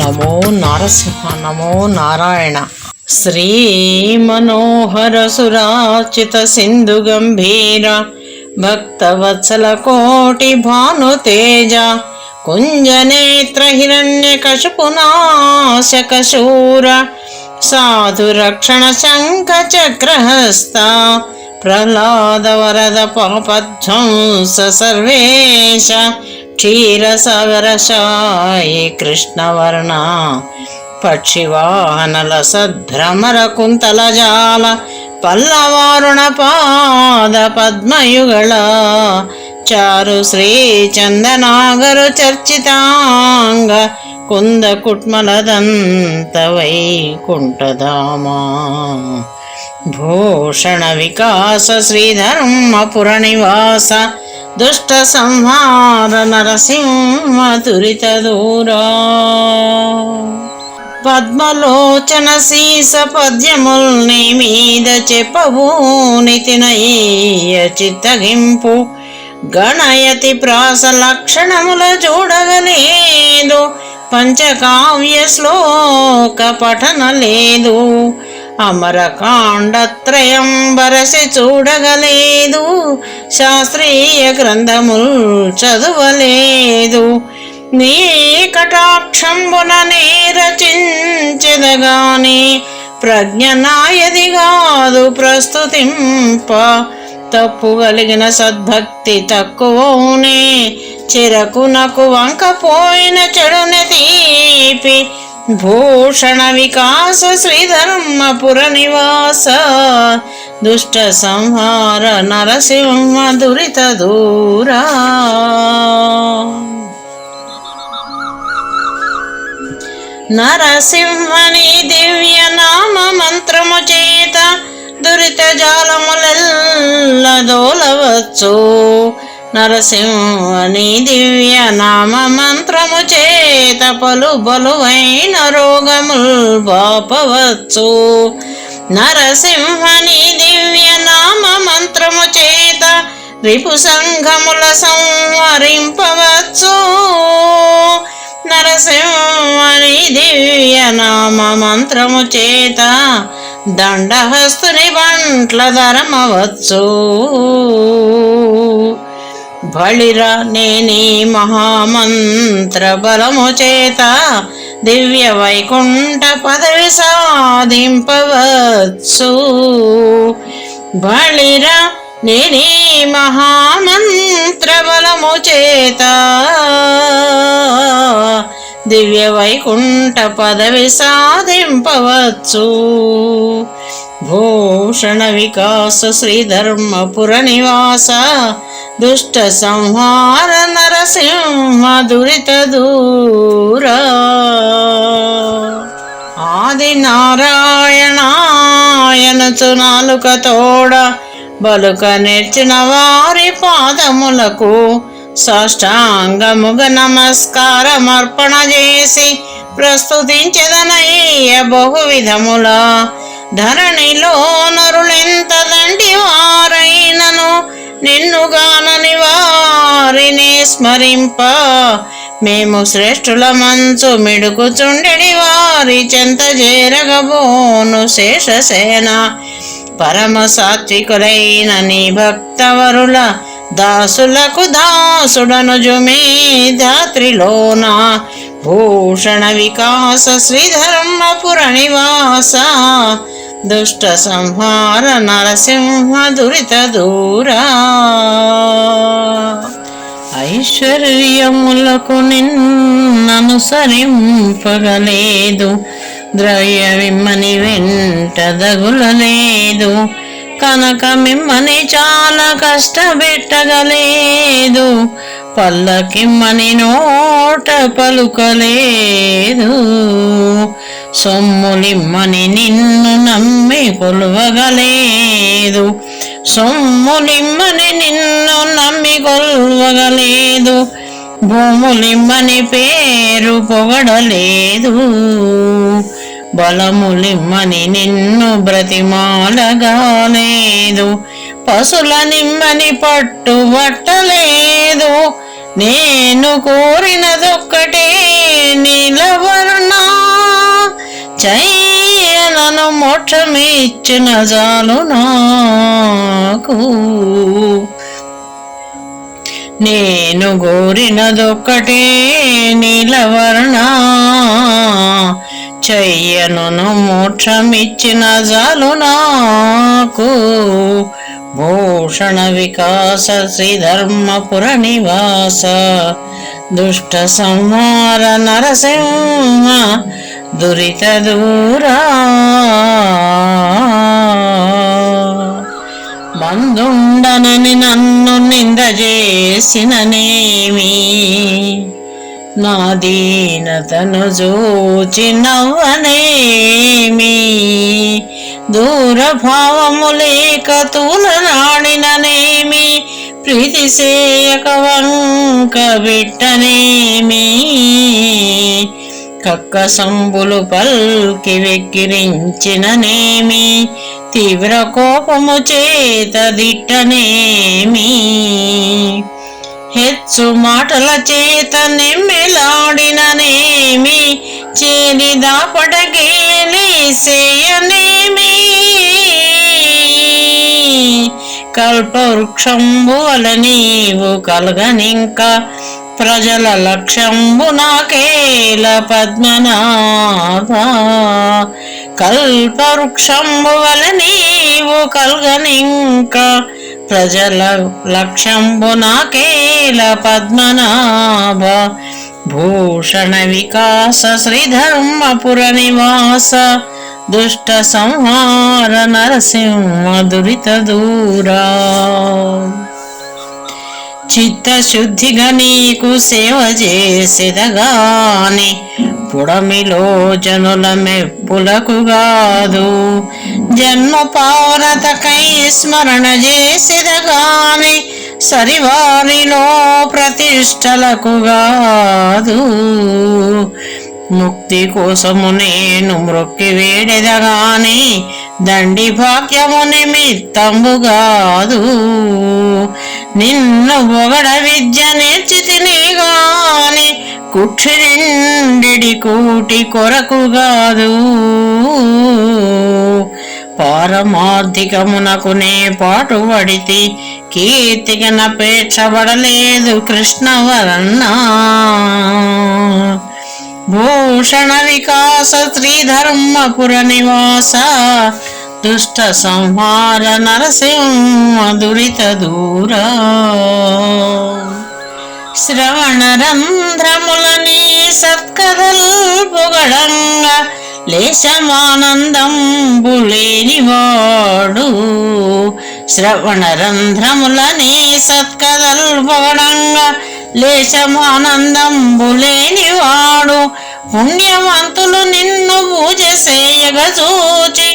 నమో నారసింహ, నమో నారాయణ. శ్రీ మనోహర సురాచిత సింధు గంభీర భక్తవత్సల కోటి భాను తేజ కుంజనేత్ర హిరణ్య కశపునాశక శూర సాధు రక్షణ శంఖ చక్రహస్త ప్రహ్లాద వరద పాపధ్వంస సర్వేశ క్షీరసాగరశాయి కృష్ణవర్ణ పక్షివాహనల సద్భ్రమర కుంతలజాల పల్లవారుణ పాద పద్మయుగళ చారు శ్రీ చందనాగరు చర్చితాంగ కుంద కుట్మలదంత వైకుంఠధామా భూషణ వికాస శ్రీధర్మపుర నివాస దుష్ట సంహార నరసింహ దురిత దూరా పద్మలోచన సీస పద్యముల్ని మీద చెప్పబూనితినయ్య చిత్తగింపు గణయతి ప్రాస లక్షణముల చూడగలేదు పంచకావ్య శ్లోక పఠన లేదు అమరకాండత్రయం బరసి చూడగలేదు శాస్త్రీయ గ్రంథముల్ చదువలేదు నీ కటాక్షంబున నే రచించెదగాని ప్రజ్ఞ నాయది కాదు ప్రస్తుతింప తప్పు కలిగిన సద్భక్తి తక్కువనే చెరకునకు వంకపోయిన చెడుని తీపి భూషణ వికాస శ్రీధర్మపుర నివాస దుష్ట సంహార నరసింహ దురిత దూరా నరసింహని దివ్య నామ మంత్రము చేత దురిత జాలములెల్ల దోలవచ్చు నరసింహని దివ్య నామ మంత్రము చేత పలు బలువైన రోగముల్ బాపవచ్చు నరసింహని దివ్య నామ మంత్రము చేత రిపు సంఘముల సంహరింపవచ్చు నరసింహని దివ్య నామ మంత్రము చేత దండహస్తుని బంట్ల ధరమవచ్చు బళిర నేని మహామంత్ర బలము చేత దివ్య వైకుంఠ పదవి సాధింపవచ్చు బళిర నేని మహామంత్ర బలము చేత దివ్య వైకుంఠ పదవి సాధింపవచ్చు భూషణ వికాస శ్రీధర్మపుర నివాస దుష్ట సంహార నరసింహ దురిత దూరా ఆది నారాయణాయనచు నాలుక తోడ బలుక నేర్చిన వారి పాదములకు సాష్టాంగముగ నమస్కారమర్పణ చేసి ప్రస్తుతించెదనయ్య బహు విధముల ధరణిలో నరులెంత దండి వారైనను నిన్నుగానని వారిని స్మరింప మేము శ్రేష్ఠుల మంచు మిడుకుచుండెడి వారి చెంత చేరగబోను శేషసేన పరమ సాత్వికులైన నీ భక్తవరుల దాసులకు దాసుడను జుమే ధాత్రిలోన భూషణ వికాస శ్రీధర్మపుర నివాస దుష్ట సంహార నరసింహ దురిత దూరా ఐశ్వర్యములకు నిన్ననుసరింపగలేదు ద్రవ్య మిమ్మని వెంట దగులలేదు కనుక మిమ్మని చాలా కష్టపెట్టగలేదు పల్లకిమ్మని నోట పలుకలేదు సొమ్ములిమ్మని నిన్ను నమ్మి కొలువగలేదు సొమ్ములిమ్మని నిన్ను నమ్మి కొలువగలేదు భూములిమ్మని పేరు పొగడలేదు బలములిమ్మని నిన్ను బ్రతిమాలగాలేదు పశుల నిమ్మని పట్టు పట్టలేదు నేను కోరినదొక్కటే నీలవర్ణ చయ్యనను మోక్షమిచ్చిన చాలు నాకు. నేను కోరినదొక్కటే నీలవర్ణ చయ్యను మోక్షమిచ్చిన చాలు నాకు. భూషణ వికాస శ్రీధర్మపుర నివాస దుష్ట సంహార నరసింహ దురిత దూరా. బంధుండనని నన్ను నింద చేసిననేమి నా దీనతను చూచి నవ్వనేమి. దూరభావము లేక తూలనాడిననేమి ప్రీతి సేయక వంక బిట్టనేమి. కక్క సంబులు పల్కి వెక్కిరించిననేమి తీవ్ర కోపము చేత దిట్టనేమి. హెచ్చు మాటల చేత నెమ్మెలాడిననేమి చేరి దాపటగేలి సేయనేమి. కల్పవృక్షంబు వల నీవు కలగనింక ప్రజల లక్ష్యంబు నాకేల పద్మనాభ. కల్పవృక్షంబు వల నీవు కలగనింక ప్రజల లక్ష్యంబు నాకేల పద్మనాభ. భూషణ వికాస శ్రీధర్మపుర నివాస దుష్ట సంహార నరసింహ దురిత దూరా. చిత్తశుద్ధిగా నీకు సేవ చేసేదగాని పుడమిలో జనుల మెప్పులకు కాదు. జన్మ పావనతకై స్మరణ చేసేదగాని సరివారిలో ప్రతిష్టలకు కాదు. ముక్తి కోసము నేను మ్రొక్కి వేడెదగాని దండి భాగ్యము నిమిత్తంబు కాదు. నిన్ను పొగడ విద్య నేర్చితిని గాని కుక్షిరిండి కూటి కొరకు కాదు. పారమార్థికమునకునే పాటుపడితి కీర్తికి నపేక్షపడలేదు కృష్ణవర్ణ. భూషణ వికాస శ్రీధర్మపుర నివాస దుష్ట సంహార నరసింహ దురిత దూరా. శ్రవణ రంధ్రములని సత్కథల్ పొగడంగా లేశమానందంబు లేనివాడు. శ్రవణ రంధ్రములని సత్కథల్ పొగడంగా లేశమానందంబు లేనివాడు. పుణ్యవంతులు నిన్ను పూజ చేయగ చూచి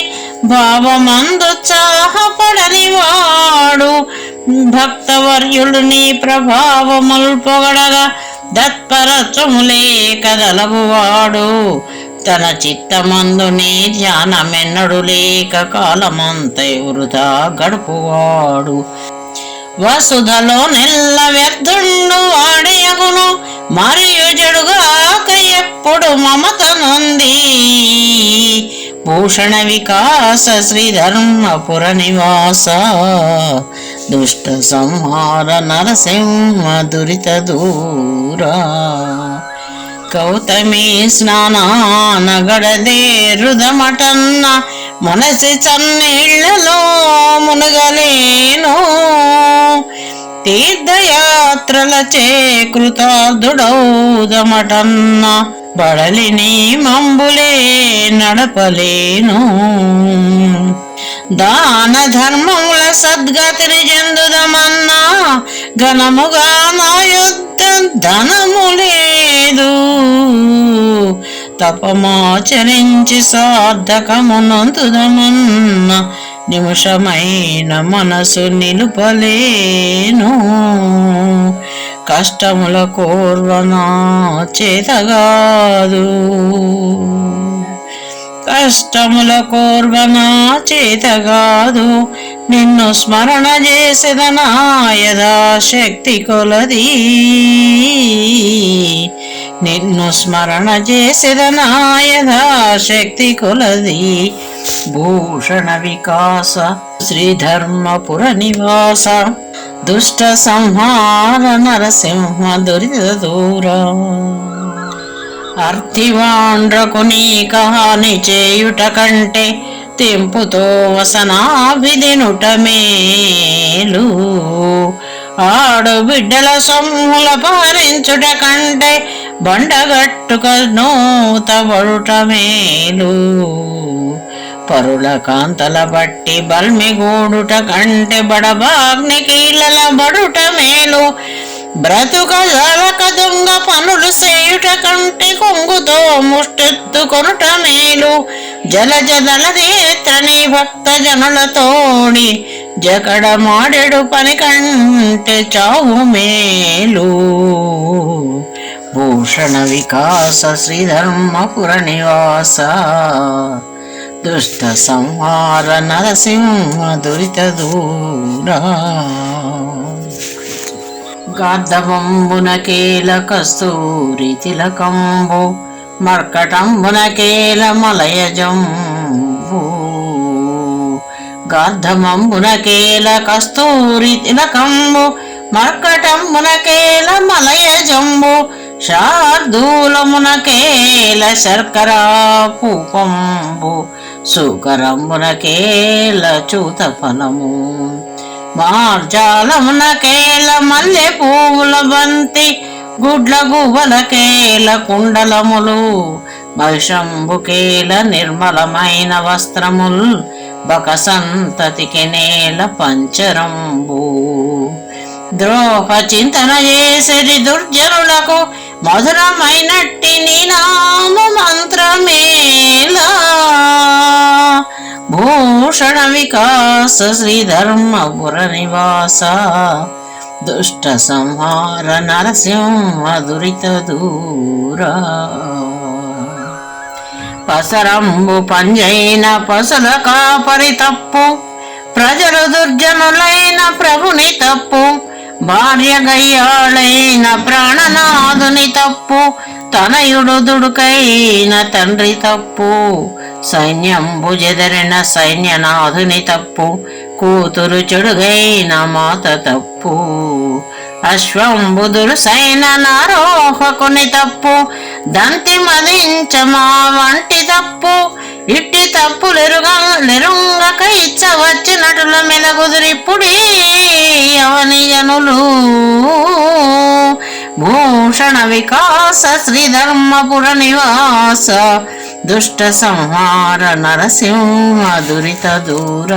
భావమందుత్సాహపడనివాడు. భక్తవర్యుడు నీ ప్రభావముల్ పొగడగా దత్పరత్వములే కదలగువాడు. తన చిత్తమందు నీ ధ్యానమెన్నడు లేక కాలమంతై వృధా గడుపువాడు. వసుధలో నెల్ల వ్యర్థుండు వాడయగును మరియు జడుగాక ఎప్పుడు మమత నొంది. భూషణ వికాస శ్రీధర్మపుర నివాస దుష్ట సంహార నరసింహ దురిత దూరా. గౌతమి స్నానాన గడదే రుదమటన్న మనసి చన్నీళ్లలో మునగలేను. తీర్థయాత్రల చేకృతార్థుడౌదమటన్న బడలిని మంబులే నడపలేను. దాన ధర్మముల సద్గతిని చెందుదమన్నా ఘనముగా నా యుద్ధ ధనము లేదు. తపమాచరించి సార్థకమునందుదమన్న నిమిషమైన మనసు నిలుపలేను. కష్టముల కోర్వనా చేతగాదు. కష్టముల కోర్వనా చేతగాదు. నిన్ను స్మరణ చేసేదనా యథాశక్తి కొలది, నిన్ను స్మరణ చేసేదనా యథాశక్తి కొలది. భూషణ వికాస శ్రీధర్మపుర నివాస, దుష్ట సంహార నరసింహ దురిత దూర. అర్థివాండ్రకు నీ కహాని చేయుట కంటే తెంపుతో వసనాభిదినుట మేలు. ఆడుబిడ్డల సొమ్ముల పారించుట కంటే బండగట్టుక నూతబడుట మేలు. పరుల కాంతల బట్టి బల్మిగూడుట కంటే బడబాగ్ని కీళ్ళల బడుట మేలు. బ్రతుక జలక దొంగ పనులు చేయుట కంటే కొంగుతో ముష్టెత్తుకొనుట మేలు. జలజదలదేత్రని భక్త జనులతోడి జకడ మాడెడు పని కంటే చావు మేలు. భూషణ వికాస శ్రీధర్మపుర నివాస, దుష్ట సంహార నరసింహ దురిత దూర. గార్ధవంబునకేల కస్తూరి తిలకంబు, మర్కటంబునకేల మలయజంబు. గార్ధమంబునకేల కస్తూరి తిలకంబు, మర్కటంబునకేల మలయజంబు. శార్దూలమునకేల శర్కరా పూపంబు, సుకరంబునకేల చూత ఫలము. మార్జాలమునకేల మల్లె పువ్వుల బంతి, గుడ్ల గువ్వలకేల కుండలములు. మహిషంబుకేల నిర్మలమైన వస్త్రముల్, బకసంతతికి నేల పంచరంబు. ద్రోహ చింతన చేసేది దుర్జనులకు మధురమైనట్టి నీ నామ మంత్రమేలా. భూషణ వికాస శ్రీధర్మపుర నివాస, దుష్ట సంహార నరసింహ దురిత దూర. పసరంబు పంజైన పసుల కాపరి తప్పు, ప్రజలు దుర్జనులైన ప్రభుని తప్పు. భార్య గయ్యాళైన ప్రాణనాథుని తప్పు, తనయుడు దుడుకైన తండ్రి తప్పు. సైన్యంబు జెదరిన సైన్యనాథుని తప్పు, కూతురు చెడుగైన మాత తప్పు. అశ్వంబు దురుసైన నారోహకుని తప్పు, దంతి మదించ మా వంటి తప్పు. ఇట్టి తప్పులెరుంగక ఇచ్చవచ్చినటుల మెలగుదురిప్పుడీ అవని జనులు. భూషణ వికాస శ్రీధర్మపుర నివాస, దుష్ట సంహార నరసింహ దురిత దూర.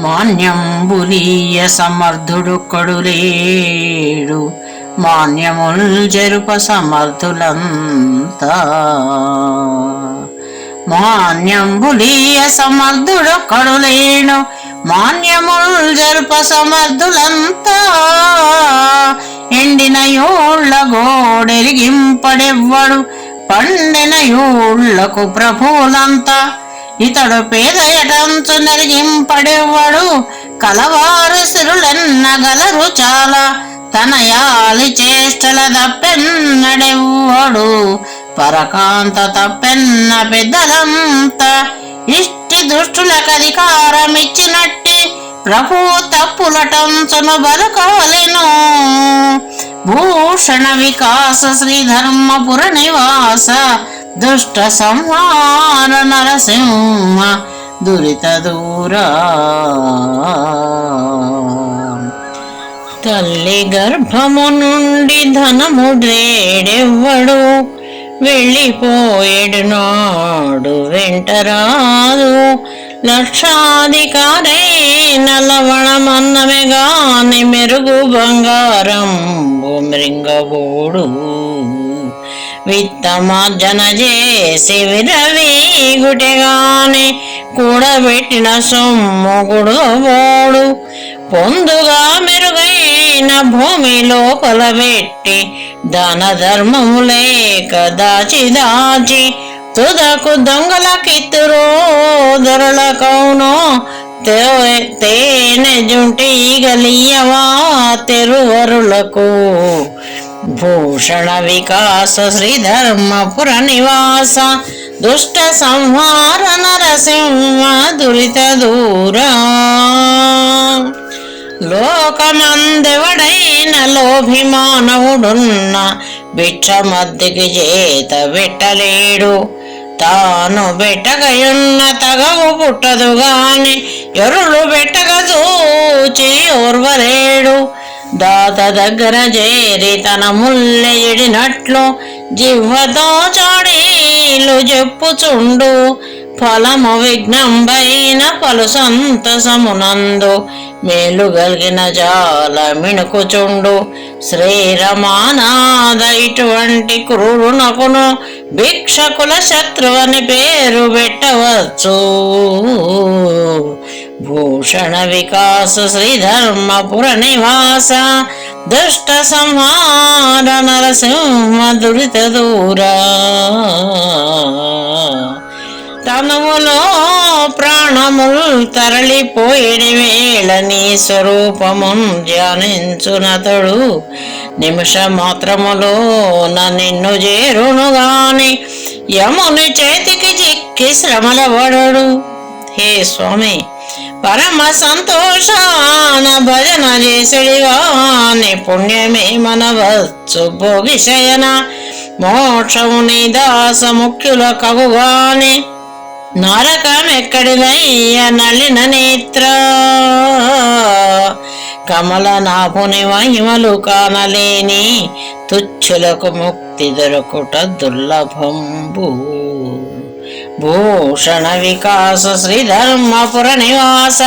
మాన్యంబులీయ సమర్థుడు కడులేడు, మాన్యముల్ జరుప సమర్థులంతా. మాన్యంబులీయ సమర్థుడు కడులేడు, మాన్యముల్ జరుప సమర్థులంతా. ఎండిన యోళ్ళ గోడెరిగింపడెవ్వడు, పండిన యోళ్లకు ప్రభువులంతా. ఇతడు పేదయటంచు నెరిగింపడెవ్వడు, కలవారు సిరులెన్నగలరు చాలా. తన యాలి చేష్టల తప్పెన్నడెవ్వడు, పరకాంత తప్పెన్న పెద్దలంతా. ఇష్టి దుష్టులకు అధికారమిచ్చినట్టి ప్రభు తప్పులటంచును బలుకవలెను. భూషణ వికాస శ్రీధర్మపుర నివాస, దుష్ట సంహార నరసింహ దురిత దూర. తల్లి గర్భము నుండి ధనముడ్రేడెవ్వడు, వెళ్ళిపోయేడు నాడు వెంటరాదు. లక్షాధికారైన లవణమన్నమే గాని మెరుగు బంగారంబు మృంగబోడు. విత్తమార్జన చేసి విరవీగుటెగాని కూడబెట్టిన సొమ్ము గుడబోడు. పొందుగా మెరుగైన భూమి లోపల పెట్టి దాన ధర్మము లేక దాచి దాచి తుదకు దొంగల కిత్తురో దొరల కౌనో తేనె జుంటి గలియవా తెరువరులకు. భూషణ వికాస శ్రీధర్మపుర నివాస దుష్ట సంహార నరసింహ దురిత దూరా. లోకమందెవడైన లోభిమానవుడున్న భిక్ష మద్దికి చేత పెట్టలేడు. తాను బెట్టగయున్న తగవు పుట్టదు గాని ఎరులు బెట్టగ చూచి ఓర్వలేడు. దాత దగ్గర చేరి తన ముల్లెయిడినట్లు జిహ్వతో చాడీలు చెప్పుచుండు. ఫలము విఘ్నంబైన పలు సంతసమునందు మేలు గలిగిన జాల మిణుకుచుండు. శ్రీరమానాద ఇటువంటి క్రూరునకును భిక్షకుల శత్రువని పేరు పెట్టవచ్చు. భూషణ వికాస శ్రీధర్మపుర నివాస దుష్ట సంహార నరసింహ దురిత దూరా. తనువులో ప్రాణముల్ తరలిపోయేడి వేళ నీ స్వరూపమున్ ధ్యానించునతడు. నిమిష మాత్రములో నిన్ను చేరును గాని యముని చేతికి చిక్కి శ్రమల పడడు. హే స్వామి, పరమ సంతోషాన భజన చేసడిగాని పుణ్యమే మనవచ్చు భోగిశయన. మోక్షము నీ దాస ముఖ్యుల కవుగాని నరకమెక్కడిదయ్య నళిన నేత్ర. కమల నాపుని మహిమలు కానలేని తుచ్చులకు ముక్తి దొరకుట దుర్లభంబు. భూషణ వికాస శ్రీధర్మపుర నివాస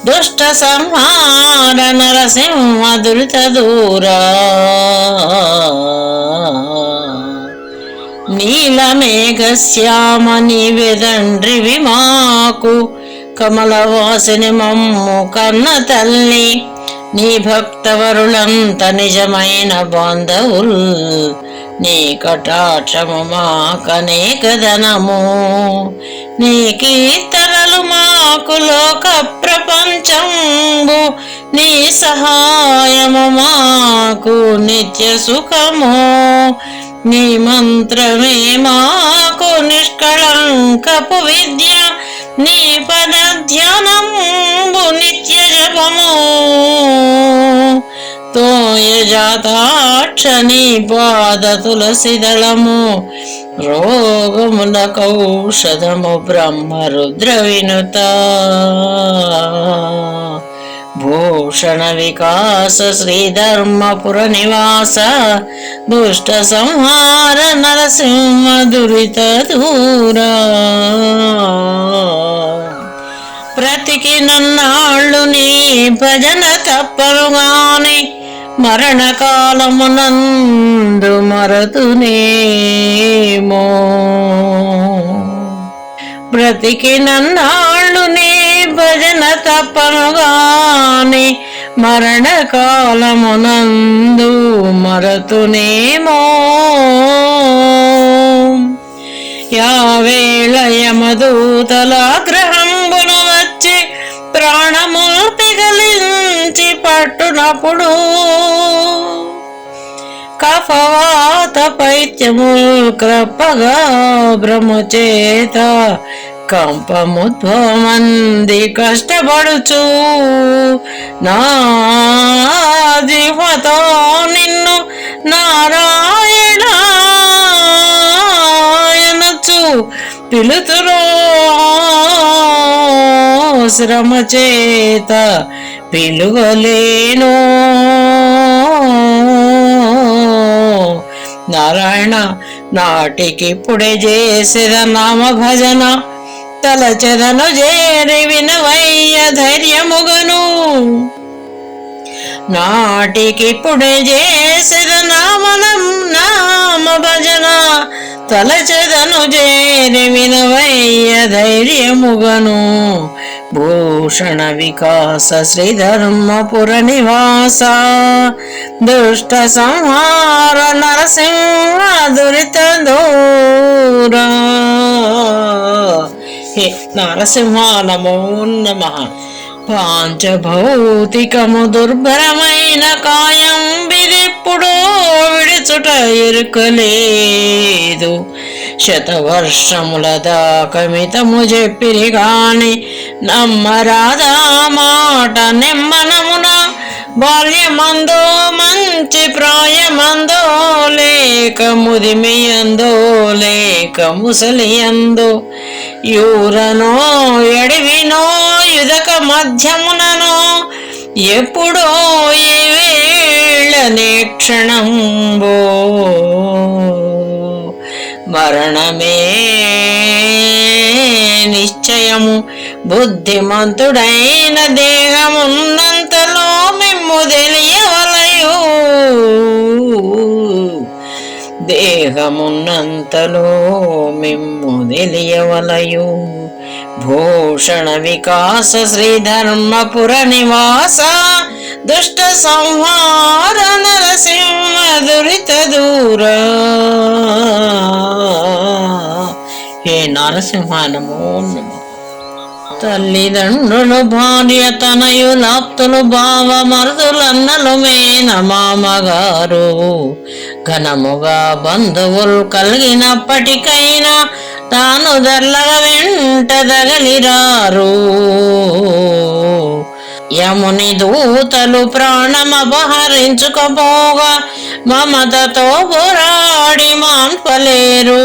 దుష్ట సంహార నరసింహ దురిత దూరా. నీలమేఘశ్యామ నీవెదండ్రివి మాకు కమలవాసిని మమ్ము కన్న తల్లి. నీ భక్తవరులంత నిజమైన బాంధవుల్. నీ కటాక్షము మాకనేక ధనము. నీ కీర్తనలు మాకు లోక ప్రపంచంబు. నీ సహాయము మాకు నిత్య సుఖము. నీ మంత్రమే మాకు నిష్కళంకపు విద్య. నీ పద ధ్యానంబు నిత్య జపము. తోయజాతాక్ష నీ పాద తులసి దళము. రోగముల కౌషధము బ్రహ్మ రుద్ర వినుత. భూషణ వికాస శ్రీధర్మపుర నివాస దుష్ట సంహార నరసింహ దురిత దూరా. ప్రతికి నన్నాళ్ళు నీ భజన తప్పనుగాని మరణకాలమునందు మరతునేమో. బ్రతికి నన్నాళ్ళు నీ భజన తప్పనుగాని మరణకాలమునందు మరతునేమో. యావేళ యమదూతల గ్రహంబును వచ్చి ప్రాణములు పిగలించి పట్టునప్పుడు కఫవాత పైత్యముల్ క్రప్పగా బ్రహ్మచేత కంపముద్భవమంది కష్టపడుచు నా జిహ్వతో నిన్ను నారాయణాయనచు పిలుతురో శ్రమ చేత పిలువలేను. నారాయణ నాటికిప్పుడే చేసేద నామ భజన తలచెదను చేరి వినవయ్య ధైర్యముగను. నాటికిప్పుడే చేసేద నామ భజన తలచెదను చేరి వినవయ్య ధైర్యముగను. భూషణ వికాస శ్రీధర్మపుర నివాస దుష్ట సంహార నరసింహ దురిత దూర. హే నరసింహ నమో నమః. పాంచభౌతికము దుర్భరమైన కాయం విదిప్పుడు విడుచుట ఎరుకలేదు. శతవర్షముల దాకమితము చెప్పిరి గాని నమ్మరాదా మాట నెమ్మనమున. బాల్యమందో మంచి ప్రాయమందో లేక ముదిమియందో లేక ముసలియందో యూరనో ఎడివినో యుదక మధ్యముననో ఎప్పుడో ఈ వేళ నేక్షణంబో మరణమే నిశ్చయము. బుద్ధిమంతుడైన దేహమున్నంతలో మిమ్ము తెలియవలయు. దేహమున్నంతలో మిమ్ము తెలియవలయు. భూషణ వికాస శ్రీధర్మపుర నివాస దుష్ట సంహార నరసింహ దురిత దూర. హే నరసింహ నమో నమః. తల్లిదండ్రులు భార్య తనయులాప్తులు బావ మరుదులన్నలు మేన మామగారు ఘనముగా బంధువులు కలిగినప్పటికైనా తాను దర్లగ వెంట దగలిరారు. యముని దూతలు ప్రాణమపహరించుకపోగా మమతతో పోరాడి మాన్పలేరు.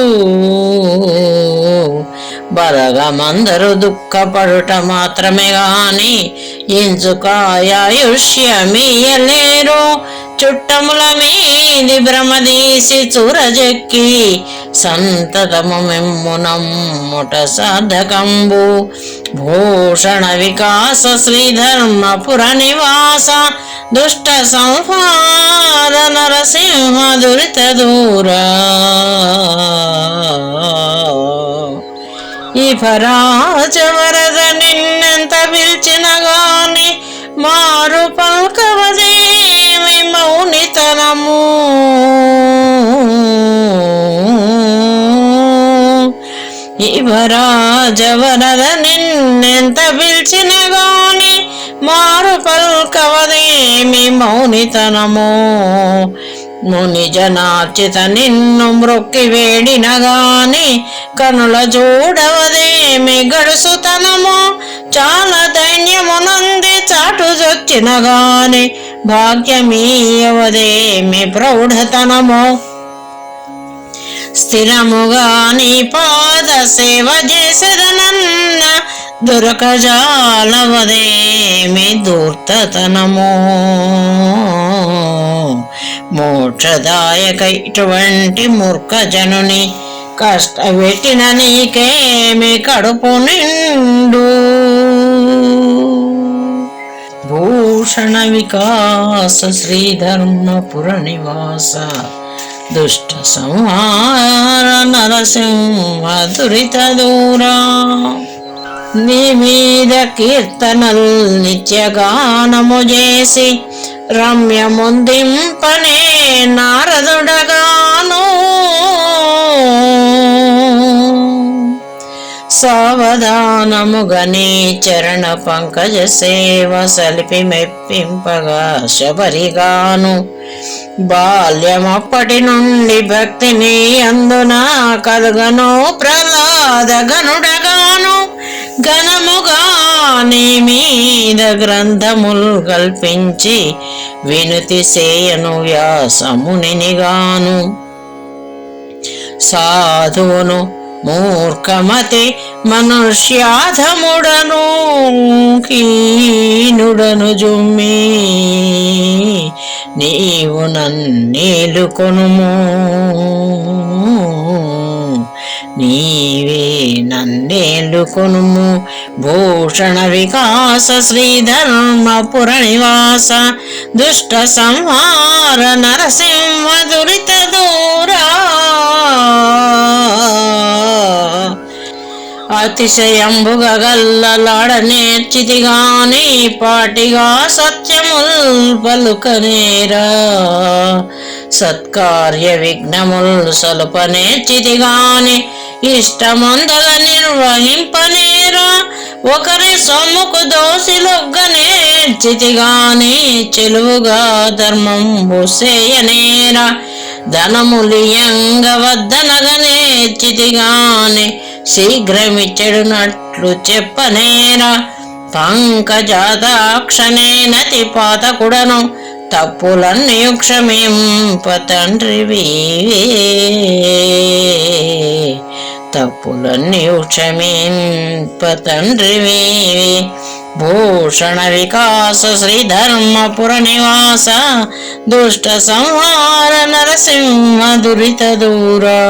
బలగమందరు దుఃఖపడుట మాత్రమే గాని ఎంచుకాయుష్యమీయలేరు. చుట్టముల మీది భ్రమదీసి చూరజెక్కి సంతతము మిమ్ము నమ్ముట సాధకంబు. భూషణ వికాస శ్రీధర్మపుర నివాస దుష్ట సంహార నరసింహ దురిత దూర. ఈ పరాజవరద నిన్నెంత పిలిచిన గాని మారు పల్కవదేమి మౌనితనము. ఈ పరాజవరద నిన్నెంత పిలిచిన గాని మారు పల్కవదేమి మౌనితనము. ముని జనార్చిత నిన్ను మ్రొక్కి వేడిన గాని కనుల చూడవదేమి గడుసుతనము. చాలా దైన్యమునంది చాటు చొచ్చిన గాని భాగ్యమీయవదేమి ప్రౌఢతనము. స్థిరముగా నీ పాద సేవ చేసెదనన్న దొరకజాలవదేమి ధూర్తతనము. మోక్షదాయక ఇటువంటి మూర్ఖజనుని కష్టపెట్టిన నీకేమి కడుపు నిండు. భూషణ వికాస శ్రీధర్మపుర నివాస దుష్ట సంహార నరసింహ దురిత దూరా. నీ మీద కీర్తనల్ నిత్యగానము చేసి రమ్యముందింపనే నారదుడగాను. సావధానముగని చరణ పంకజ సేవ సలిపి మెప్పింపగా శబరిగాను. బాల్యమప్పటి నుండి భక్తిని అందున కలుగను ప్రహ్లాద గనుడగాను. ఘనముగా నీ మీద గ్రంథముల్ కల్పించి వినుతి సేయను వ్యాసమునిగాను. సాధువును మూర్ఖమతి మనుష్యాధముడను కీనుడను జుమ్మి నీవు నన్నేలుకొనుము. నీవే నన్నేలుకొనుము. భూషణ వికాస శ్రీధర్మపుర నివాస దుష్ట సంహార నరసింహ దురిత దూరా. అతిశయంబుగా గల్లలాడనేర్చితిగాని పాటిగా సత్యముల్ పలుకనేరా. సత్కార్య విఘ్నముల్ సలుపనేర్చితిగాని ఇష్టమందల నిర్వహింపనేరా. ఒకరి సొమ్ముకు దోసిలొగ్గనేర్చితిగాని చెలువుగా ధర్మంబు సేయనేరా. ధనములియంగ వద్దనగనేర్చితిగాని శీఘ్రమిచ్చెడునట్లు చెప్పనేరా. పంకజాతాక్షనేనతి పాతకుడను తప్పులన్నీ క్షమింప తండ్రివి. తప్పులన్నీ క్షమింప తండ్రివి. భూషణ వికాస శ్రీధర్మపుర నివాస దుష్ట సంహార నరసింహ దురిత దూరా.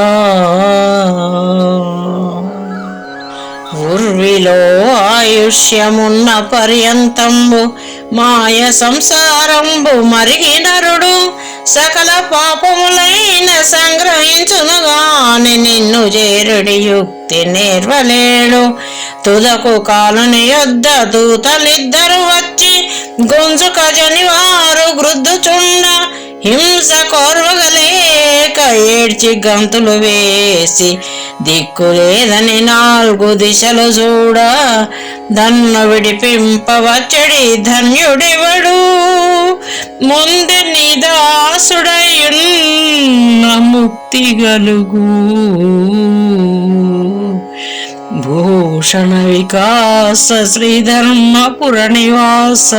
ఉర్విలో ఆయుష్యమున్న పర్యంతంబు మాయ సంసారంబు మరిగి నరుడు సకల పాపములైన సంగ్రహించునుగాని నిన్ను చేరుడి యుక్తి నేర్వలేడు. తుదకు కాలుని యొద్ద దూతలిద్దరు వచ్చి గొంజుక జనివారు గృద్దుచుండ హింస కోర్వగలేక ఏడ్చి గంతులు వేసి దిక్కులేదని 4 దిశలు చూడ దన్ను విడిపింపవచ్చడి ధన్యుడివడు. ముందు నిదాసుడయున్న ముక్తి గలుగు. భూషణ వికాస శ్రీధర్మపుర నివాస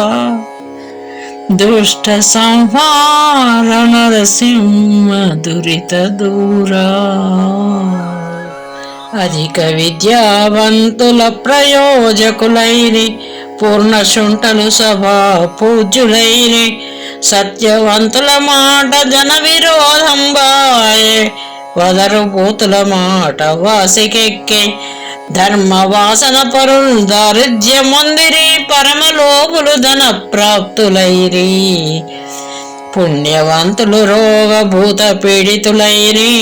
దుష్ట సంహార నరసింహ దురిత దూరా. అధిక విద్యావంతుల ప్రయోజకులైరి పూర్ణ శుంఠలు సభా పూజ్యులైరి. సత్యవంతుల మాట జన విరోధంబాయే వదరు పూతుల మాట వాసికెక్కే. ధర్మ వాసన పరులు దారిద్ర్యమొందిరి పరమలోపులు ధన ప్రాప్తులైరి. పుణ్యవంతులు రోగభూత పీడితులైరి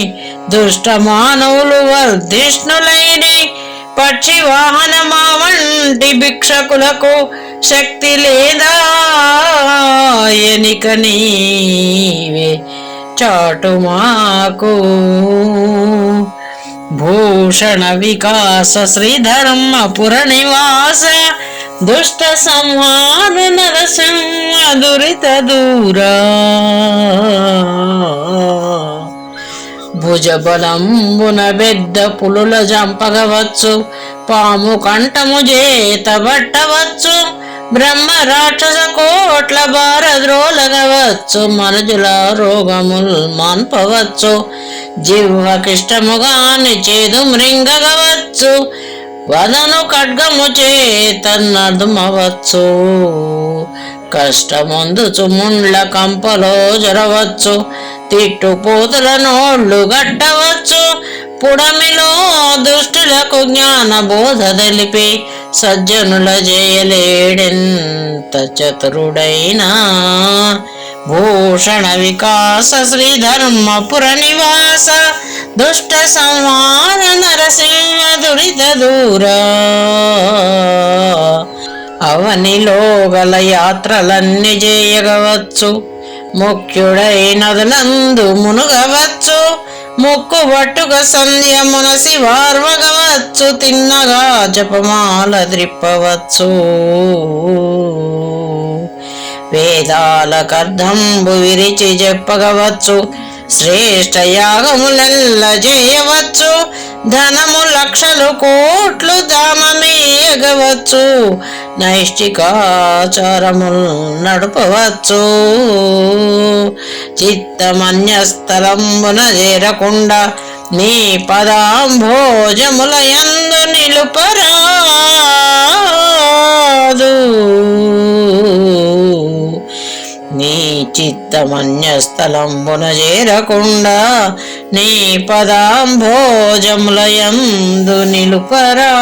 దుష్ట మానవులు వర్ధిష్ణులైరి. పక్షి వాహనమా వంటి భిక్షకులకు శక్తి లేదా ఎనిక నీవే చాటు మాకు. భూషణ వికాస శ్రీధర్మపుర నివాస దుష్ట సంహార నరసింహ దురిత దూరా. భుజబలంబున బెద్ద పులుల జంపగవచ్చు పాము కంఠము చేత పట్టవచ్చు. బ్రహ్మ రాక్షస కోట్ల భారద్రోలగవచ్చు మనుజుల రోగముల్ మాన్పవచ్చు. జిహ్వకిష్టముగాని చేదు మృంగగవచ్చు వదను ఖడ్గము చేతన్నదుమవచ్చు. కష్టముందుచు ముండ్ల కంపలో జరవచ్చు తిట్టుపోతుల నోళ్ళు గట్టవచ్చు. పుడమిలో దుష్టులకు జ్ఞాన బోధ తెలిపి సజ్జనుల జయలేడెంత చతురుడైనా. భూషణ వికాస శ్రీధర్మపుర నివాస దుష్ట సంహార నరసింహ దురిత దూరా. అవనిలో గల యాత్రలన్నీ చేయగవచ్చు ముఖ్యుడై నదులందు మునుగవచ్చు. ముక్కు పట్టుక సంధ్యమున శివార్వగవచ్చు తిన్నగా జపమాల ద్రిప్పవచ్చు. వేదాలకర్ధంబు విరిచి చెప్పగవచ్చు శ్రేష్ఠ యాగములెల్ల చేయవచ్చు. ధనము లక్షలు కోట్లు దామమేయగవచ్చు నైష్టికాచారముల్ నడుపవచ్చు. చిత్తమన్యస్థలంబున చేరకుండా నీ పదాంభోజముల యందు నిలుపరాదు. నీ చిత్తమన్యస్థలంబున చేరకుండా నీ పదాంభోజముల యందు నిలుపరాదు.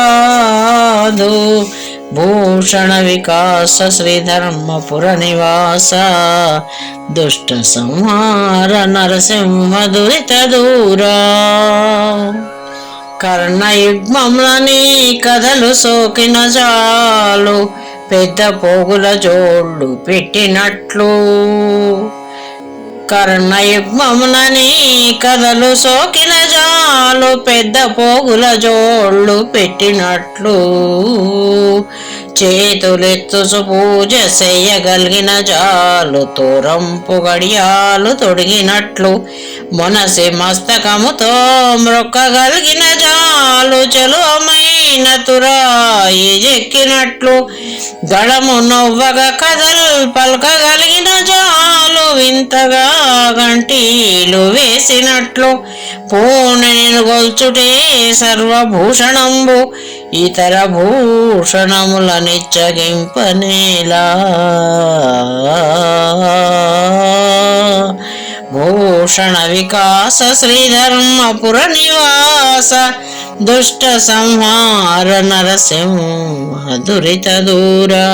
భూషణ వికాస శ్రీధర్మపుర నివాస దుష్ట సంహార నరసింహ దురిత దూరా. కర్ణయుగ్మములని కథలు సోకిన చాలు పెద్ద పోగుల జోళ్ళు పెట్టినట్లు. కర్ణయుగ్మములని కథలు సోకిన చాలు పెద్ద పోగుల జోళ్ళు పెట్టినట్లు. చేతులెత్తుసు పూజ చెయ్యగలిగిన చాలు తోరంపు గడియాలు తొడిగినట్లు. మనసి మస్తకముతో మ్రొక్కగలిగిన చాలు చలువమైన తురాయి ఎక్కినట్లు. గళము నవ్వగా కథలు పలకగలిగిన చాలు వింతగా గంటీలు వేసినట్లు. పూనెను గొల్చుటే సర్వభూషణంబు ఇతర భూషణముల నిచ్చగింపనేలా. భూషణ వికాస శ్రీధర్మపుర నివాస దుష్ట సంహార నరసింహ దురిత దూరా.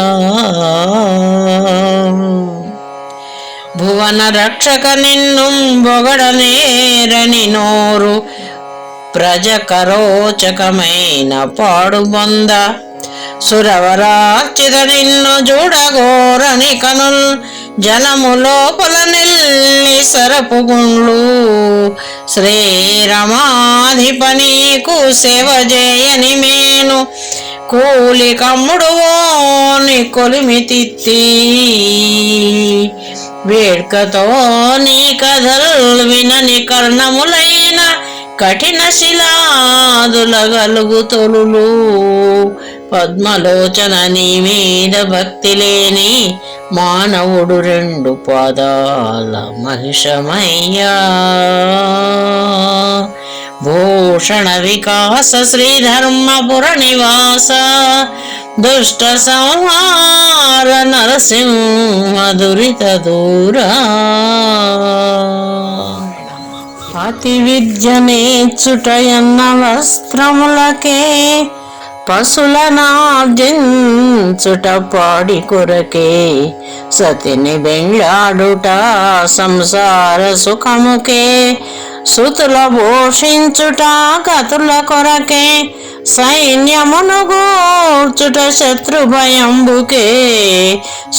భువన రక్షక నిన్ను బొగడనేరని నోరు ప్రజకరోచకమైన పాడుబొంద. సురవరార్చిత నిన్ను చూడగోరని కనుల్ జలము లోపల నిల్లి సరపుగుండ్లు. శ్రీరమాధిప నీకు సేవ చేయని మేను కూలి కమ్ముడు ఓని కొలిమితిత్తి. వేడ్కతో నీ కథల్ వినని కర్ణములైన కఠిన శిలాదుల గలుగు తొలులు. పద్మలోచన నీ మీద భక్తి లేని మానవుడు రెండు పాదాల మహిషమయ్యా. భూషణ వికాస శ్రీధర్మపుర నివాస దుష్ట సంహార నరసింహ దురిత దూరా. అతి విద్య నేర్చుటయన్న వస్త్రములకే పశులనార్జించుట పాడి కొరకే. సతిని బెండాడుట సంసార సుఖముకే. సుతుల భూషించుట గతుల కొరకే. సైన్యమును గూర్చుట శత్రు భయంబుకే.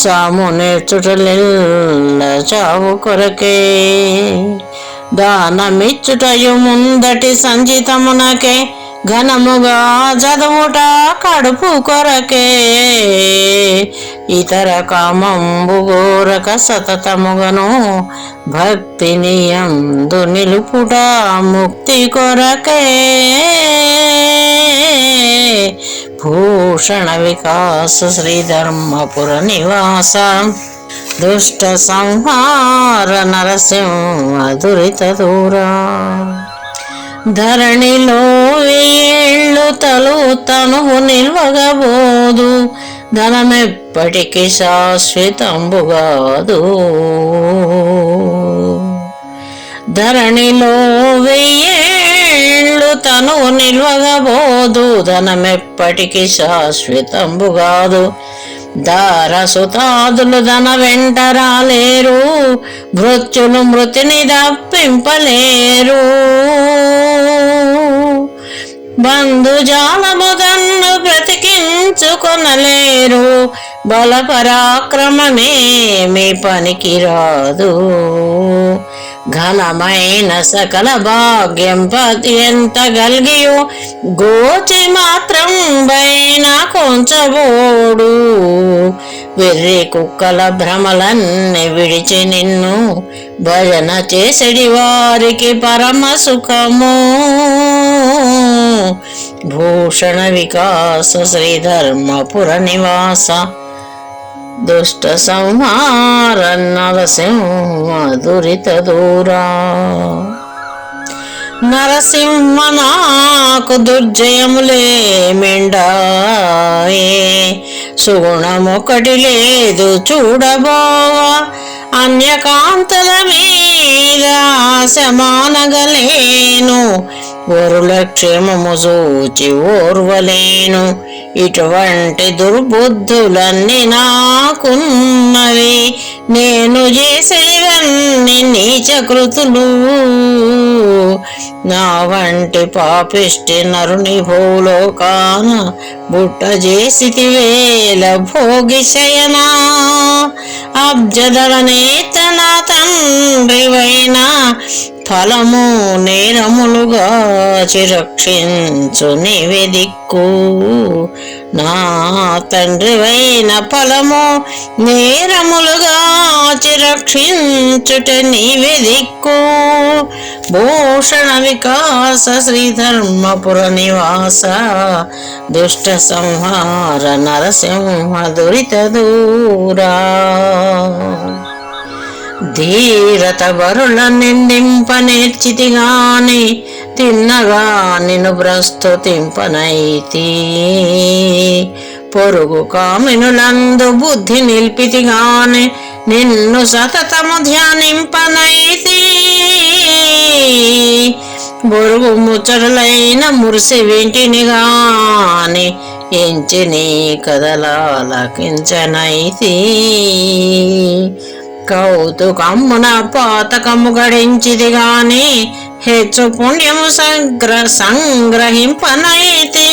సాము నేర్చుటలెల్ల చావు కొరకే. దానమిచ్చుటయు ముందటి సంచితమునకే. ఘనముగా చదువుట కడుపు కొరకే. ఇతర కామంబు గోరక సతతముగను భక్తిని యందు నిలుపుట ముక్తి కొరకే. భూషణ వికాస శ్రీధర్మపుర నివాస దుష్ట సంహార నరసింహ దురిత దూరా. ధరణిలో వేళ్ళు తలుతనువు నిల్వగబోదు ధనమెప్పటికి శాశ్వతంబుగాదు. ధరణిలో వెయ్యేళ్ళు తనువు నిల్వగబోదు ధనమెప్పటికి శాశ్వతంబుగాదు. దారసుతాదులు ధన వెంట రాలేరు మృత్యులు మృతిని దప్పింపలేరు. బంధుజాలము దన్ను బ్రతికించుకొనలేరు. బల పరాక్రమమేమి పనికిరాదు. ఘనమైన సకల భాగ్యం పతి ఎంత గల్గియో గోచి మాత్రం బైన కొంచబోడు. వెర్రి కుక్కల భ్రమలన్నీ విడిచి నిన్ను భజన చేసడి వారికి పరమ సుఖము. భూషణ వికాస శ్రీధర్మపుర నివాస దుష్ట సంహార నరసింహ దురిత దూరా. నరసింహ నాకు దుర్జయములే మెండాయే. సుగుణమొకటి లేదు చూడబోవా. అన్యకాంతల మీద ఆశమానగలేను. వరుల క్షేమము చూచి ఓర్వలేను. ఇటువంటి దుర్బుద్ధులన్నీ నాకున్నవి. నేను చేసేవన్నీ నీచకృతులు. నా వంటి పాపిష్టి నరుని భూలోకాన బుట్ట చేసితివేల భోగి శయనా. అబ్జదల నేత నా తండ్రివైనా ఫలము నేరములుగా చిరక్షించు నీవే దిక్కు. నా తండ్రివైన ఫలము నేరములుగా చిరక్షించుట నీవే దిక్కు. భూషణ వికాస శ్రీధర్మపుర నివాస దుష్ట సంహార నరసింహ దురిత దూరా. ధీరత బరుల నిందింప నేర్చితిగాని తిన్నగా నిన్ను ప్రస్తుతింపనైతి. పొరుగు కామినులందు బుద్ధి నిల్పితిగాని నిన్ను సతతము ధ్యానింపనైతి. బొరుగు ముచ్చటలైన మురిసి వింటిని గాని ఎంచి నీ కదలాలకించనైతి. కౌతుకమ్మున పాతకము గడించిది గాని హెచ్చు పుణ్యము సంగ్రహింపనైతి.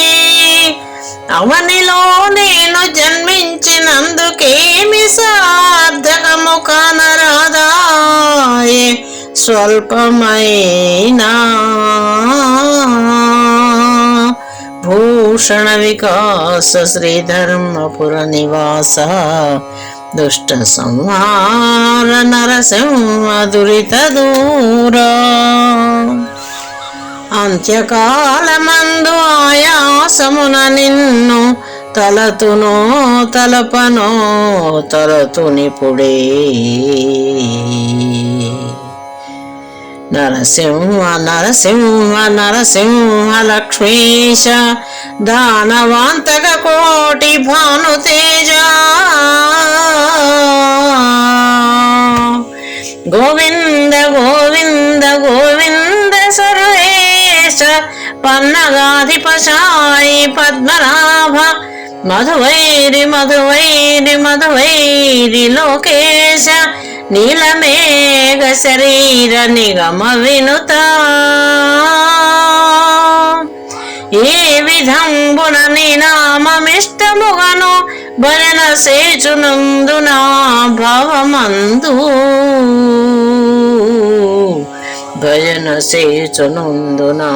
అవనిలో నేను జన్మించినందుకేమి సార్థకము కానరాదాయే స్వల్పమైనా. భూషణ వికాస శ్రీధర్మపుర నివాస దుష్ట సంహార నరసింహ దురిత దూరా. అంత్యకాలమందు ఆయాసమున నిన్ను తలతునో తలపనో తలతునిపుడే. నరసింహ నరసింహ నరసింహ లక్ష్మీశ దానవాంతక కోటి భానుతేజ. గోవింద గోవింద గోవింద సర్వేశ పన్నగాధిప సాయి పద్మనాభ మధువైరి మధువైరి మధువైరి లోకేశ నీలమేఘ శరీర నిగమ వినుత. ఏ విధంబున నీ నామమిష్టముగను భజన సేచునందు నా భావమందు. భజన సేచునందు నా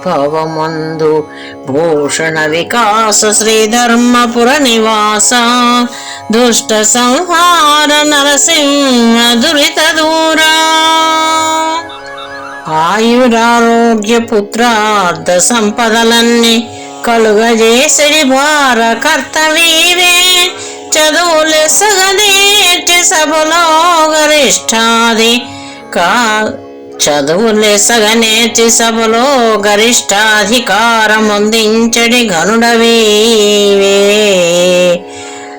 భావమందు. భూషణ వికాస శ్రీధర్మపుర నివాస దుష్ట సంహార నరసింహ దురిత దూరా. ఆయురారోగ్య పుత్రార్థ సంపదలన్నీ కలుగజేసడి భార కర్తవీవే. చదువులెసగనేటి సభలో గరిష్టాది చదువులెసగనేటి సభలో గరిష్టాధికారముందించడి ఘనుడవీవే.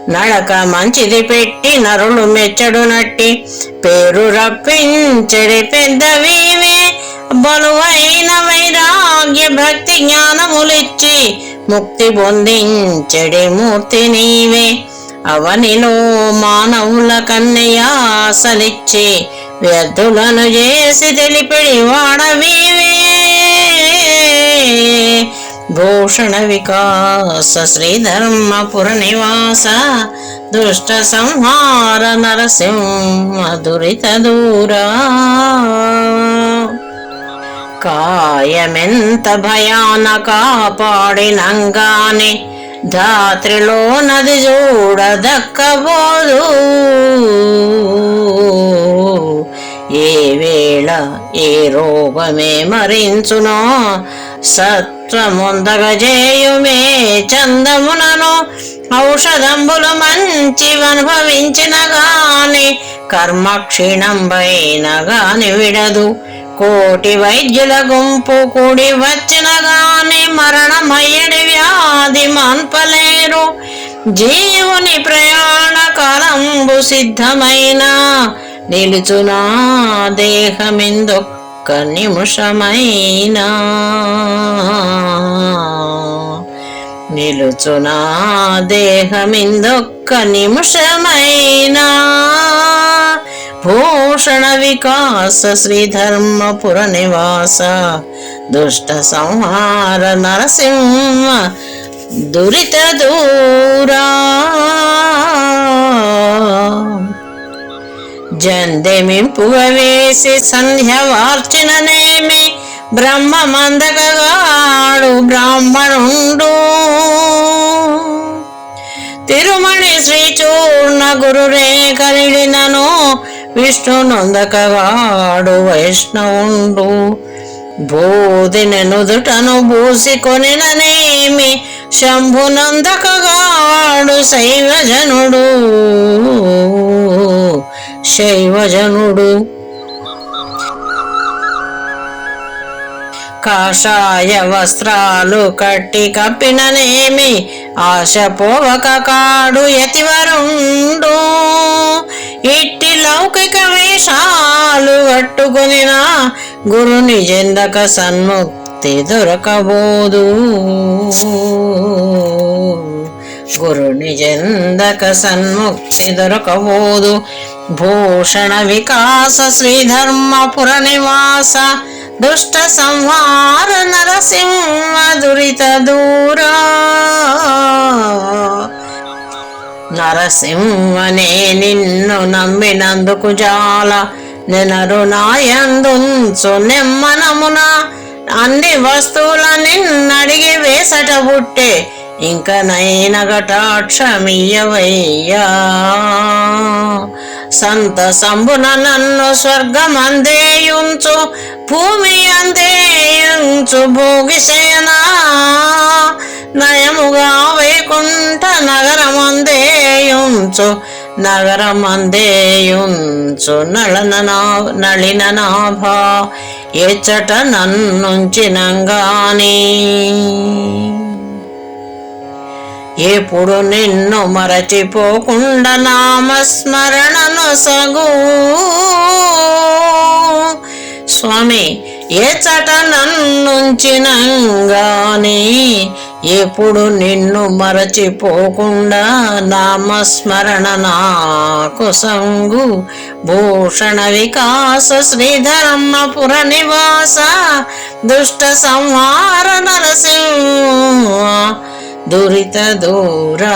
నడక మంచిది పెట్టి నరులు మెచ్చడునట్టి పేరు రప్పించడి పెద్దవీవే. బలువైన వైరాగ్య భక్తి జ్ఞానములిచ్చి ముక్తి పొందించడి మూర్తి నీవే. అవనిలో మానవుల కన్యయాసలిచ్చి వ్యర్థులను చేసి తెలిపిడి వాడవీవే. భూషణ వికాస శ్రీధర్మపుర నివాస దుష్ట సంహార నరసింహ దురిత దూరా. కాయమెంత భయానక పాడినంగాని ధాత్రిలో నది చూడదక్కబోదు. ఏ వేళ ఏ రోగమే మరించునో సత్వముందగజేయుమే చందమునను. ఔషధంబులు మంచివనుభవించిన గాని కర్మ క్షీణంబైన గాని విడదు. కోటి వైద్యుల గుంపు కూడి వచ్చిన గాని మరణమయ్యడి వ్యాధి మాన్పలేరు. జీవుని ప్రయాణ కాలంబు సిద్ధమైన నిలుచునా దేహమిందొక్క నిమిషమైనా. నిలుచునా దేహమిందొక్క నిమిషమైనా. భూష భూషణ వికాస శ్రీధర్మపుర నివాస దుష్ట సంహార నరసింహ దురిత దూరా జందెమింపుగా వేసి సంధ్య వార్చిననేమి బ్రహ్మ మందకగాడు బ్రాహ్మణుండు తిరుమణి శ్రీచూర్ణ గురురే కలిడినను విష్ణు నొందకగాడు వైష్ణవుండు బోధిని నుదుటను బూసి కొనిననేమి శంభునందకగాడు శైవజనుడు కాషాయ వస్త్రాలు కట్టి కప్పిననేమి ఆశ పోవక కాడు యతివరుండు ఇట్టి లౌకిక వేషాలు కట్టుకొనిన గురుని జెందక సన్ముక్తి దొరకబోదు గురుని జెందక సన్ముక్తి దొరకబోదు భూషణ వికాస శ్రీధర్మపుర నివాస దుష్ట సంహార నరసింహ దురిత దూరా నరసింహనే నిన్ను నమ్మినందుకు జాల నెనరు నాయందుంచు నెమ్మనమున అన్ని వస్తువుల నిన్నడిగి వేసట బుట్టే ఇంక నైన కటాక్షమియ్యవయ్యా సంతసంబున నన్ను స్వర్గమందేయుంచు భూమి అందేయుంచు భోగిసేనా నయముగా వైకుంఠ నగరమందేయుంచు నళిన నాభా ఎచ్చట నన్నుంచినంగాని ఎప్పుడు నిన్ను మరచిపోకుండా నామస్మరణను సగు స్వామి ఎచ్చట నన్నుంచినంగాని ఎప్పుడు నిన్ను మరచిపోకుండా నామస్మరణ నాకు సంగు భూషణ వికాస శ్రీధర్మపుర నివాస దుష్ట సంహార నరసింహ దురిత దూరా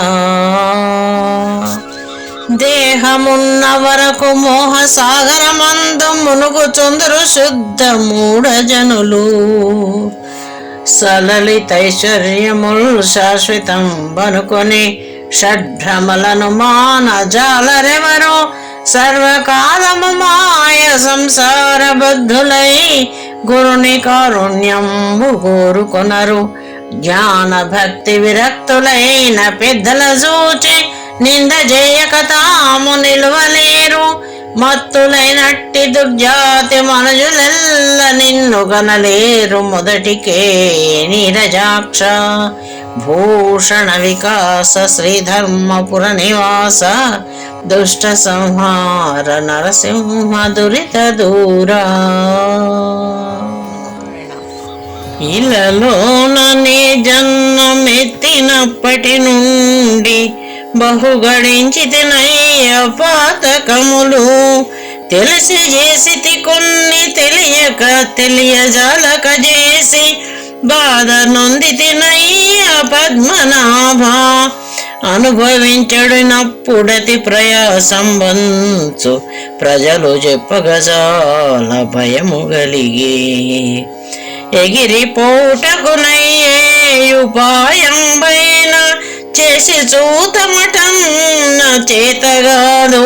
దేహమున్న వరకు మోహ సాగరమందు మునుగుచుందురు శుద్ధ మూఢజనులు సలలితైశ్వర్యముల్ శాశ్వతం బనుకొని షడ్భ్రమలను మానజాలరెవరో సర్వకాలము మాయ సంసార బద్ధులై గురుని కారుణ్యంబు కోరుకొనరు జ్ఞాన భక్తి విరక్తులైన పెద్దల చూచి నింద చేయక తాము నిలువలేరు మత్తులైనట్టి దుర్జాతి మనుజులెల్ల నిన్ను గనలేరు మొదటికే నీరజాక్ష భూషణ వికాస శ్రీధర్మపుర నివాస దుష్ట సంహార నరసింహ దురిత దూరా ఇలలోననే జన్మమెత్తినప్పటి నుండి బహుగడించితినయ్య పాతకములు తెలిసి చేసి కొన్ని తెలియక తెలియజాలక చేసి బాధ నొందితినయ్య పద్మనాభ అనుభవించడినప్పుడతి ప్రయాసం వంచు ప్రజలు చెప్పగజాల భయము గలిగి ఎగిరిపోటకునయ్యేయుపాయం పైన చేసి చూతమటన్న చేతగాదు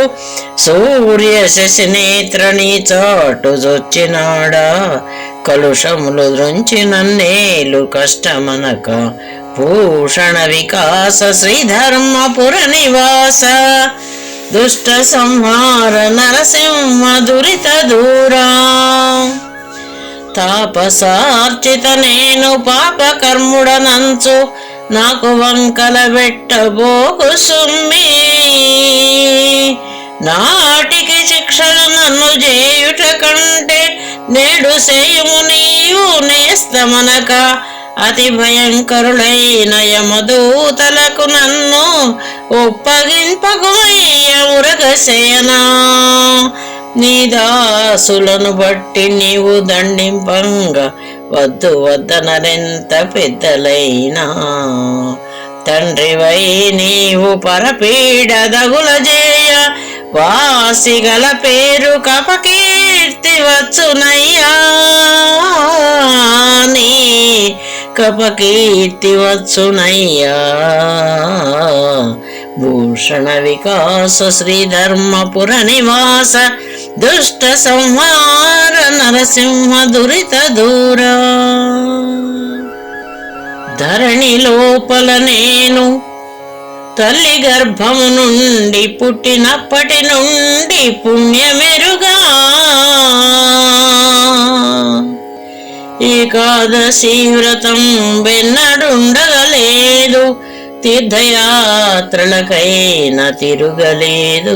సూర్య శశి నేత్రని చాటు జొచ్చినాడా కలుషములు దృంచి నన్నేలు కష్టమనక భూషణ వికాస శ్రీధర్మపుర నివాస దుష్ట సంహార నరసింహ దురిత దూరా తాపసార్చిత నేను పాపకర్ముడనంచు నాకు వంకల పెట్టబోకు సుమ్మి నాటికి శిక్షలు నన్ను చేయుట కంటే నేడు సేయుము నీవు నేస్తమనక అతి భయంకరులైన యమదూతలకు నన్ను ఒప్పగింపకుమయ్య ఉరగసేనా నీ దాసులను బట్టి నీవు దండింపంగా వద్దు వద్దనరెంత పెద్దలైనా తండ్రివై నీవు పరపీడ దగుల జేయ వాసిగల పేరు కపకీర్తి వచ్చునయ్యా నీ కపకీర్తి వచ్చునయ్యా భూషణ వికాస శ్రీధర్మపుర నివాస దుష్ట సంహార నరసింహ దురిత దూర ధరణి లోపల నేను తల్లి గర్భము నుండి పుట్టినప్పటి నుండి పుణ్యమెరుగా ఏకాదశి వ్రతం వెన్నడుండగలేదు తీర్థయాత్రలకైనా తిరుగలేదు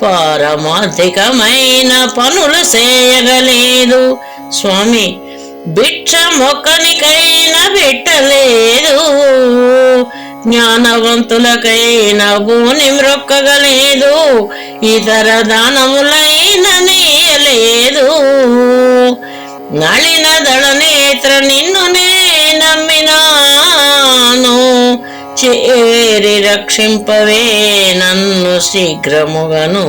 పారమార్థికమైన పనులు చేయగలేదు స్వామి భిక్ష మొక్కనికైనా పెట్టలేదు జ్ఞానవంతులకైనా భూని మ్రొక్కగలేదు ఇతర దానములైన నీయలేదు నళిన దళ నేత్ర నిన్ను నే నమ్మినాను చేరి రక్షింపవే నన్ను శీఘ్రముగను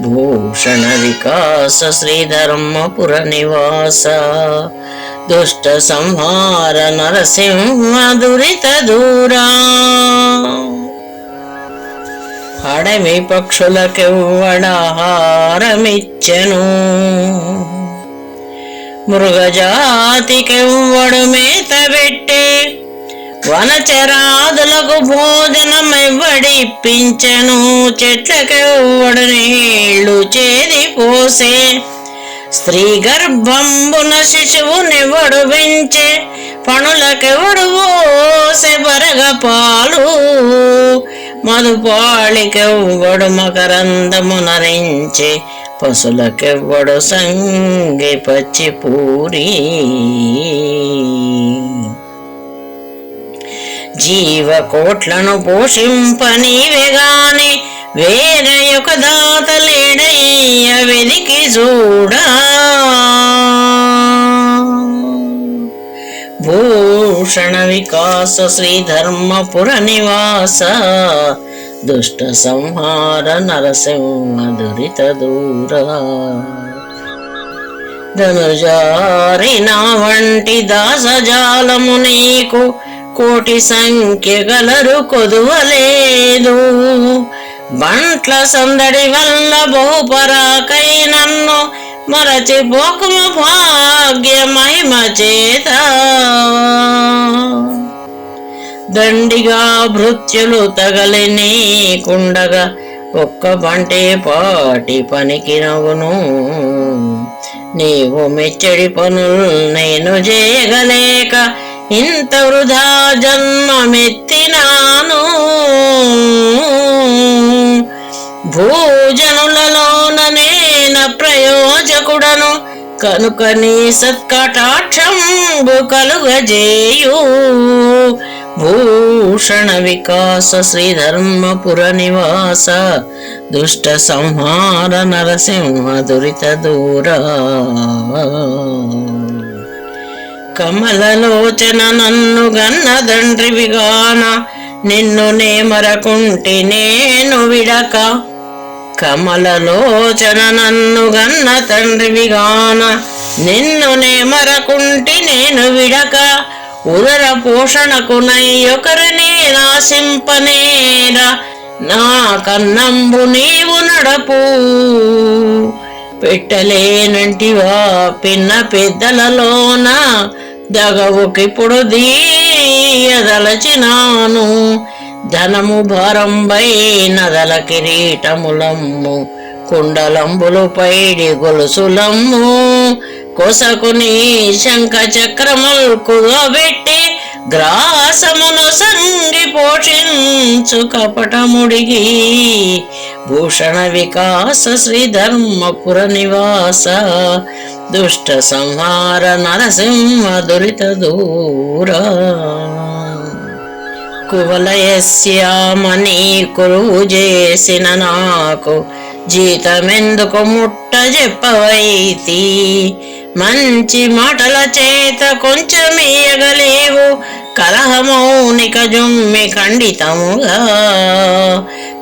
భూషణ వికాస శ్రీధర్మపుర నివాస దుష్ట సంహార నరసింహ దురిత దూరా అడవి పక్షులకెవ్వడాహారమిచ్చెను మృగజాతికెవ్వడు మేత పెట్టే వనచరాదులకు భోజనమెవ్వడిప్పించెను చెట్లకెవ్వడు నీళ్లు చేది పోసే స్త్రీ గర్భంబున శిశువునెవ్వడు పెంచే పణులకెవడు పోసే బరగ పాలు మధుపాళికెవ్వడు మకరందము నరించే పశులకెవ్వడు సంగి పచ్చి పూరి జీవకోట్లను పోషింపనీవెగాని వేరే ఒక దాత లేడయ్య వెదికి చూడా భూషణ వికాస శ్రీధర్మపుర నివాస దుష్ట సంహార నరసింహ దురిత దూర ధనుజారిన వంటి దాసజాలము నీకు కోటి సంఖ్య గలరు కొదువలేదు బంట్ల సందడి వల్ల బహుపరాకై నన్ను మరచిపోకుము భాగ్య మహిమ చేత దండిగా భృత్యులు తగలి నీకుండగా ఒక్క బంటే పాటి పనికి నవ్వును నీవు మెచ్చడి పనులు నేను చేయగలేక ఇంత వృధా జన్మమెత్తినాను భూజనులలోన నేన ప్రయోజకుడను కనుక నీ సత్కటాక్షంబు కలుగజేయు భూషణ వికాస శ్రీధర్మపుర నివాస దుష్ట సంహార నరసింహ దురిత దూరా కమలలోచన నన్ను గన్న దండ్రివిగాన నిన్ను నే మరకుంటి నేను విడక కమలలోచన నన్ను గన్న తండ్రివిగాన నిన్ను నే మరకుంటి నేను విడక ఉదర పోషణకు నయ్యొకరిని నాశింపనేరా నా కన్నంబు నీవు నడపు పెట్టలేనంటివా పిన్న పెద్దలలోన దగవుకిప్పుడు దీయదలచినాను ధనము భారంబై నదల కిరీటములమ్ము కుండలంబులు పైడి గొలుసులమ్ము కొసకుని శంఖ చక్రములు కుదబెట్టి గ్రాసమును సంగి పోషించు కపటముడిగి భూషణ వికాస శ్రీధర్మపుర నివాస దుష్ట సంహార నరసింహ దురిత దూరా కువలయస్యామని కొలువు చేసిన నాకు జీతమెందుకు ముట్ట చెప్పవైతి. మంచి మాటల చేత కొంచెమియగలేవు, కలహమౌనిక జుమ్మి ఖండితముగా.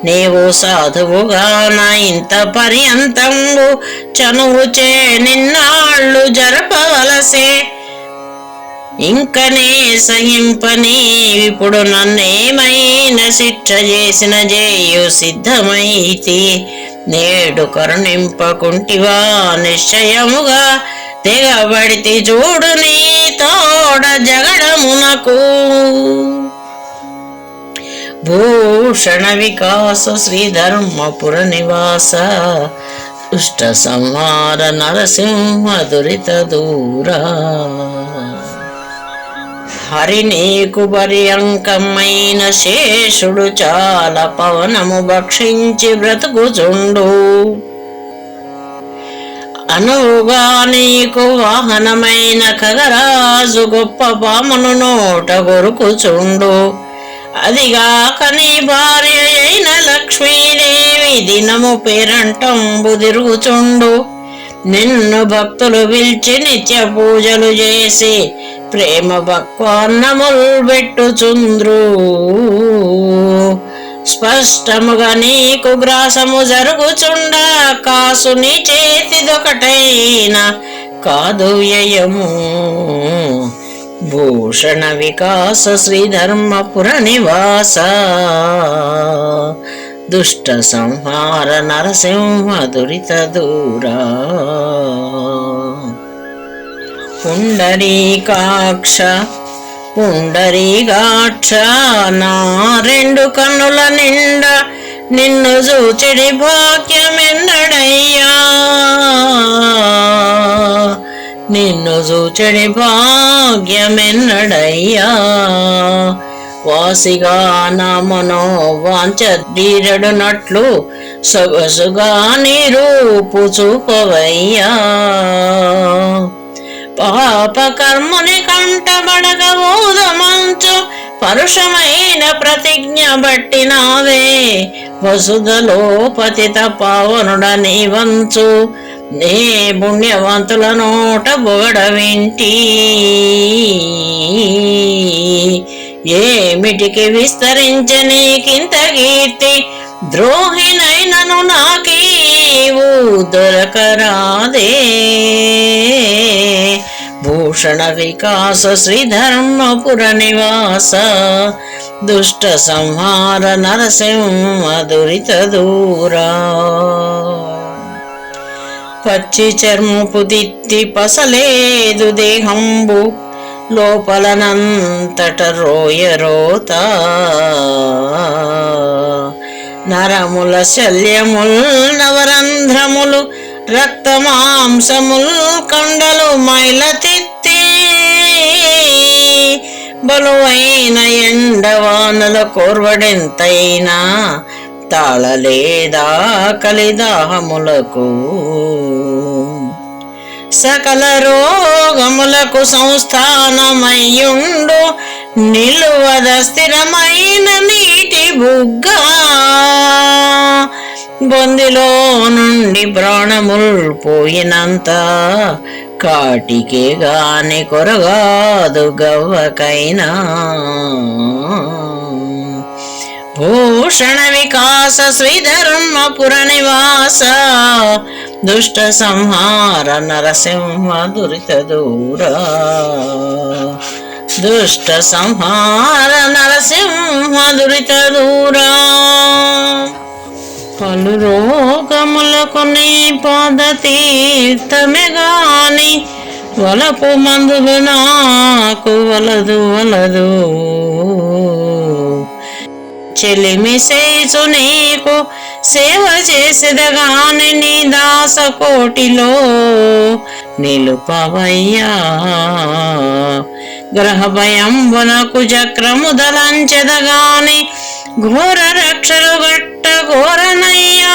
నీవు సాధువుగా నా ఇంత పర్యంతంబు చనువుచే నిన్నాళ్ళు జరపవలసే. ఇంకనే సహింపని ఇప్పుడు నన్నేమైనా శిక్ష చేసిన జేయు సిద్ధమైతి. నేడు కరుణింపకుంటివా నిశ్చయముగా, తెగబడితి చూడు నీ తోడ జగడమునకు. భూషణ వికాస శ్రీధర్మపుర నివాస దుష్ట సంహార నరసింహ దురిత దూరా. హరి నీకు బర్యంకమైన శేషుడు చాలా పవనము భక్షించి బ్రతుకుచుండు. అనువుగా నీకు వాహనమైన ఖగరాజు గొప్ప పామును నోట గొరుకుచుండు. అదిగాక నీ భార్య అయిన లక్ష్మీదేవి దినము పేరంటంబు తిరుగుచుండు. నిన్ను భక్తులు పిలిచి నిత్య పూజలు చేసి ప్రేమ భక్వాన్నముల్ పెట్టుచుంద్రు. స్పష్టముగా నీకు గ్రాసము జరుగుచుండ, కాసు నీ చేతిదొకటైన కాదు వ్యయము. భూషణ వికాస శ్రీధర్మపుర నివాస దుష్ట సంహార నరసింహ దురిత దూరా. పుండరీకాక్ష పుండరీకాక్ష నా రెండు కన్నుల నిండా నిన్ను చూచెడి భాగ్యమెన్నడయ్యా. నిన్ను చూచెడి భాగ్యమెన్నడయ్యా. వాసిగా నా మనో వాంఛ తీరడునట్లు సొగసుగా నీ రూపు చూపవయ్యా. పాప కర్ముని కంటబడక ఊదమంచు పరుషమైన ప్రతిజ్ఞ బట్టినావే. వసుధలో పతిత పావనుడని వంచు నే పుణ్యవంతుల నోట బొగడ వింటి. ఏమిటికి విస్తరించ నీకింత కీర్తి, ద్రోహినైనను నాకీవు దొరకరాదే. భూషణ వికాస శ్రీధర్మపుర నివాస దుష్ట సంహార నరసింహ దురిత దూరా. పచ్చి చర్మపు దిత్తి పసలేదు దేహంబు, లోపలనంతట రోయరోత. నరముల శల్యముల్ నవరంధ్రములు రక్తమాంసముల్ కండలు మైలతిత్తి. బలువైన ఎండవానల కోర్వడెంతైనా తాళలేదా కలిదాహములకు. సకల రోగములకు సంస్థానమయ్యుండు నిలువద స్థిరమైన నీటి బుగ్గా. బొందిలో నుండి ప్రాణముల్ పోయినంత కాటికే గాని కొరగాదు గవ్వకైనా. భూషణ వికాస శ్రీధర్మపుర నివాస దుష్ట సంహార నరసింహ దురిత దూరా. దుష్ట సంహార నరసింహ దురిత దూరా. పలు రోగములకు నీ పాద తీర్థమే గాని వలపు మందులు నాకు వలదు వలదు. చెలిమి సేసు నీకు సేవ చేసేదగాని నీ దాస కోటిలో నిలుపవయ్యా. గ్రహ భయంబునకు చక్రము దలంచెదగాని ఘోర రక్షలు గట్ట ఘోరనయ్యా.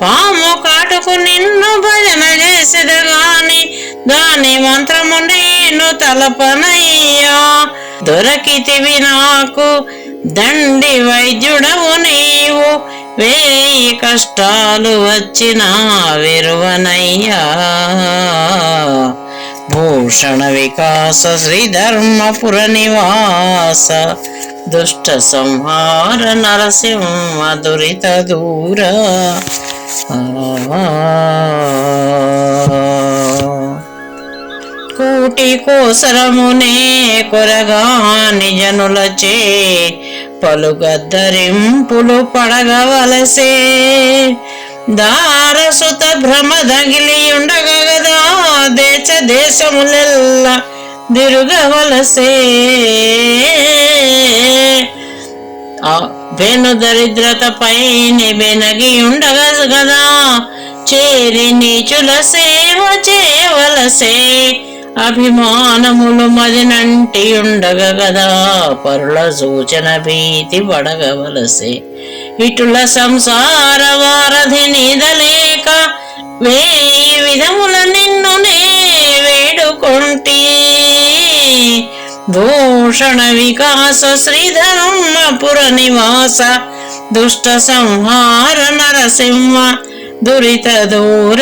పాము కాటుకు నిన్ను భజన చేసేదగాని దాని మంత్రము నేను తలపనయ్యా. దొరకితివి నాకు దండి వైద్యుడవు నీవు, వేయి కష్టాలు వచ్చినా విరువనయ్యా. భూషణ వికాస శ్రీధర్మపుర నివాస, దుష్ట సంహార నరసింహ దురిత దూర. కూటి కోసరమునే కొరగాని జనులచే పలుగద్దరింపులు పడగవలసే. దారసుత భ్రమ దగిలియుండగదా దేశ దేశములెల్ల దిరుగవలసే. వెను దరిద్రతపై బెనగి ఉండగదా చేరి నీచుల సేవ చేయవలసే. అభిమానములు మదినంటి ఉండగదా పరుల సూచన భీతి పడగవలసే. ఇటుల సంసార వారధి నిదలేక వేయి విధముల నిన్ను నే వేడుకొంటి. భూషణ వికాస శ్రీధర్మపుర నివాస, దుష్ట సంహార నరసింహ దురిత దూర.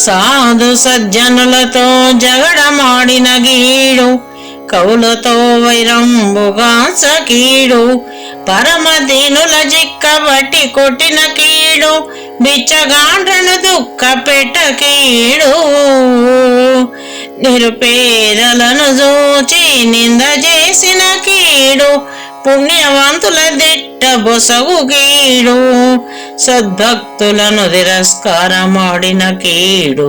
సాధు సజ్జనులతో జగడమాడిన గీడు, కవులతో వైరంబుగా సకీడు. పరమదీనుల జిక్కబట్టి కొట్టిన కీడు, బిచ్చగాండ్రను దుఃఖ పెట్ట కీడు. నిరుపేదలను చూచి నింద చేసిన కీడు, పుణ్యవంతుల దిట్ట బొసగు కీడు. సద్భక్తులను తిరస్కారమాడిన కీడు,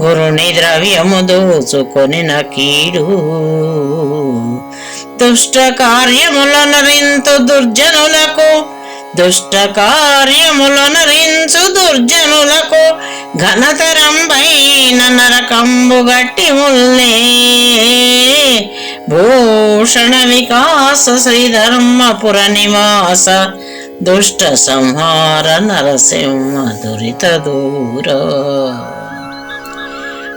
గురుని ద్రవ్యము దోచుకొనిన కీడు. దుష్ట కార్యములనరించు దుర్జనులకు, దుష్ట కార్యములనరించు దుర్జనులకు ఘనతరంబైన నరకంబు గట్టి ముల్లే. భూషణ వికాస శ్రీధర్మపుర నివాస, దుష్ట సంహార నరసింహ దురిత దూర.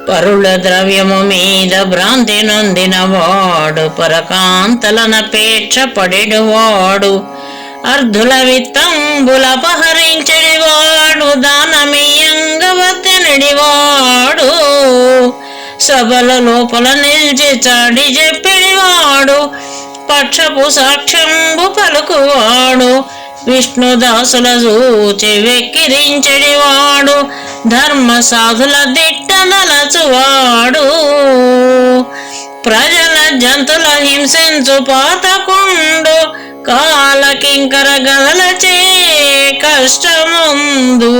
పరుల ద్రవ్యము మీద భ్రాంతి నొందిన వాడు, పరకాంతలనపేక్ష పడెడువాడు. అర్ధుల విత్తంబులపహరించెడివాడు, దానమీయంగవతెనడివాడు. సభల లోపల నిలిచి చాడి చెప్పిడివాడు, పక్షపు సాక్ష్యంబు పలుకువాడు. విష్ణుదాసుల చూచి వెక్కిరించెడివాడు, ధర్మ సాధుల దిట్ట నలచువాడు. ప్రజల జంతుల హింసించు పాతకుండు, కాలకింకర గదలచే కష్టముందు.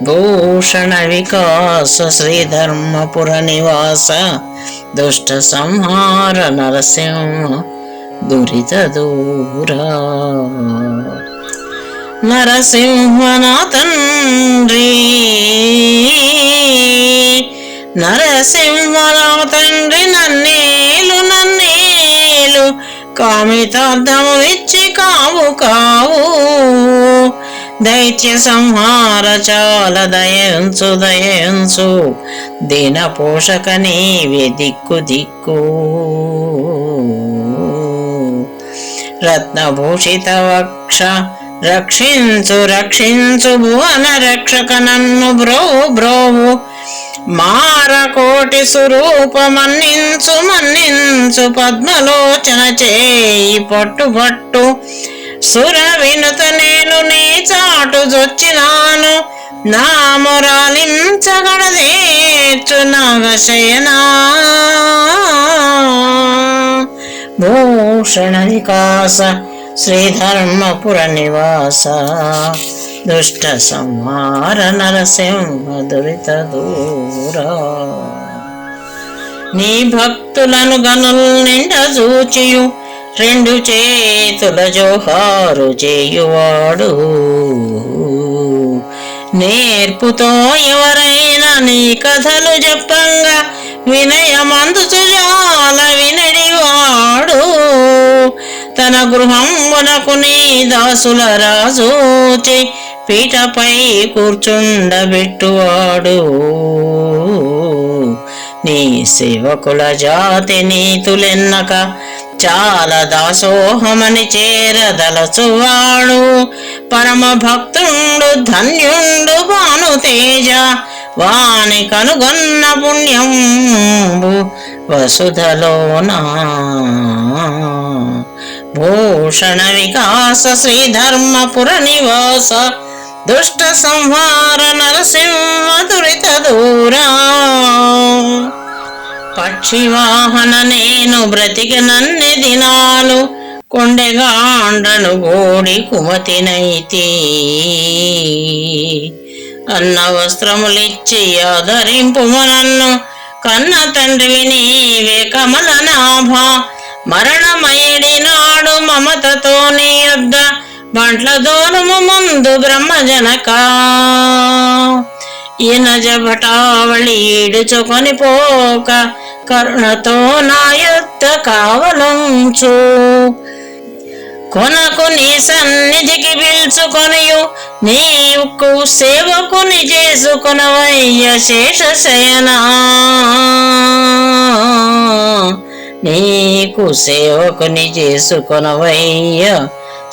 భూషణ వికాస శ్రీధర్మపుర నివాస, దుష్ట సంహార నరసింహ దురిత దూర. నరసింహనా తండ్రి, నరసింహనా తండ్రి, నన్నేలు నన్నేలు, కామితార్థములిచ్చి కావు కావు. దైత్య సంహార చాల దయంచు దయంచు, దీన పోషక నీవే దిక్కు దిక్కు. రత్నభూషిత వక్ష రక్షించు రక్షించు, భువన రక్షక నన్ను బ్రోవు బ్రోవు. మారకోటి స్వరూప మన్నించు మన్నించు, పద్మలోచన చేయి పట్టు పట్టు. సుర వినుత నేను నీ చాటు జొచ్చినాను, నా మొరాలించగడదేర్చు నాగశయనా. భూషణ వికాస శ్రీధర్మపుర నివాస, దుష్ట సంహార నరసింహ దురిత దూర. నీ భక్తులను గనుల్ నిండ చూచియు, రెండు చేతుల జోహారు చేయువాడు. నేర్పుతో ఎవరైనా నీ కథలు చెప్పంగా, వినయమందుచు జాల వినడివాడు. తన గృహంబునకు నీ దాసుల రాజూచి, పీటపై కూర్చుండబెట్టువాడు. నీ సేవకుల జాతి నీతులెన్నక చాలా దాసోహమని చేరదలచువాడు పరమ భక్తుండు ధన్యుండు భానుతేజ వాని కనుగొన్న పుణ్యంబు వసుధలోనా భూషణ వికాస శ్రీధర్మపుర నివాస దుష్ట సంహార నరసింహ దురిత దూరా పక్షివాహన నేను బ్రతికినన్ని దినాలు కొండెగాండ్రను గోడి కుమతినైతి అన్న వస్త్రములిచ్చి ఆదరింపు నన్ను కన్న తండ్రివి నీవే కమల నాభ మరణమయడి నాడు మమతతో నీ యొద్ద బంట్ల దోనము ముందు బ్రహ్మజనక ఈనజ భటావళి ఈడుచుకొని పోక కరుణతో నా యొద్ద కావలంచు కొనకు నీ సన్నిధికి పిలుచుకొనియు నీకు సేవకుని చేసుకునవయ్య శేషశయనా నీకు సేవకుని చేసుకునవయ్య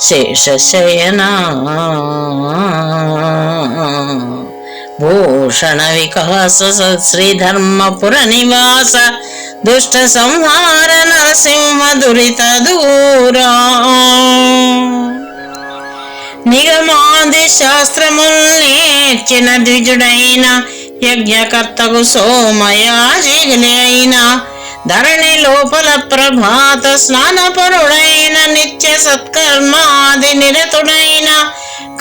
శేషశయనా భూషణ వికాస శ్రీధర్మపుర నివాస దుష్ట సంహార నరసింహ దురిత దూరా నిగమాది శాస్త్రముల్ నేర్చిన ద్విజుడైన యజ్ఞకర్తకు సోమయాజిగలి అయిన ధరణి లోపల ప్రభాత స్నానపరుడైన నిత్య సత్కర్మాది నిరతుడైన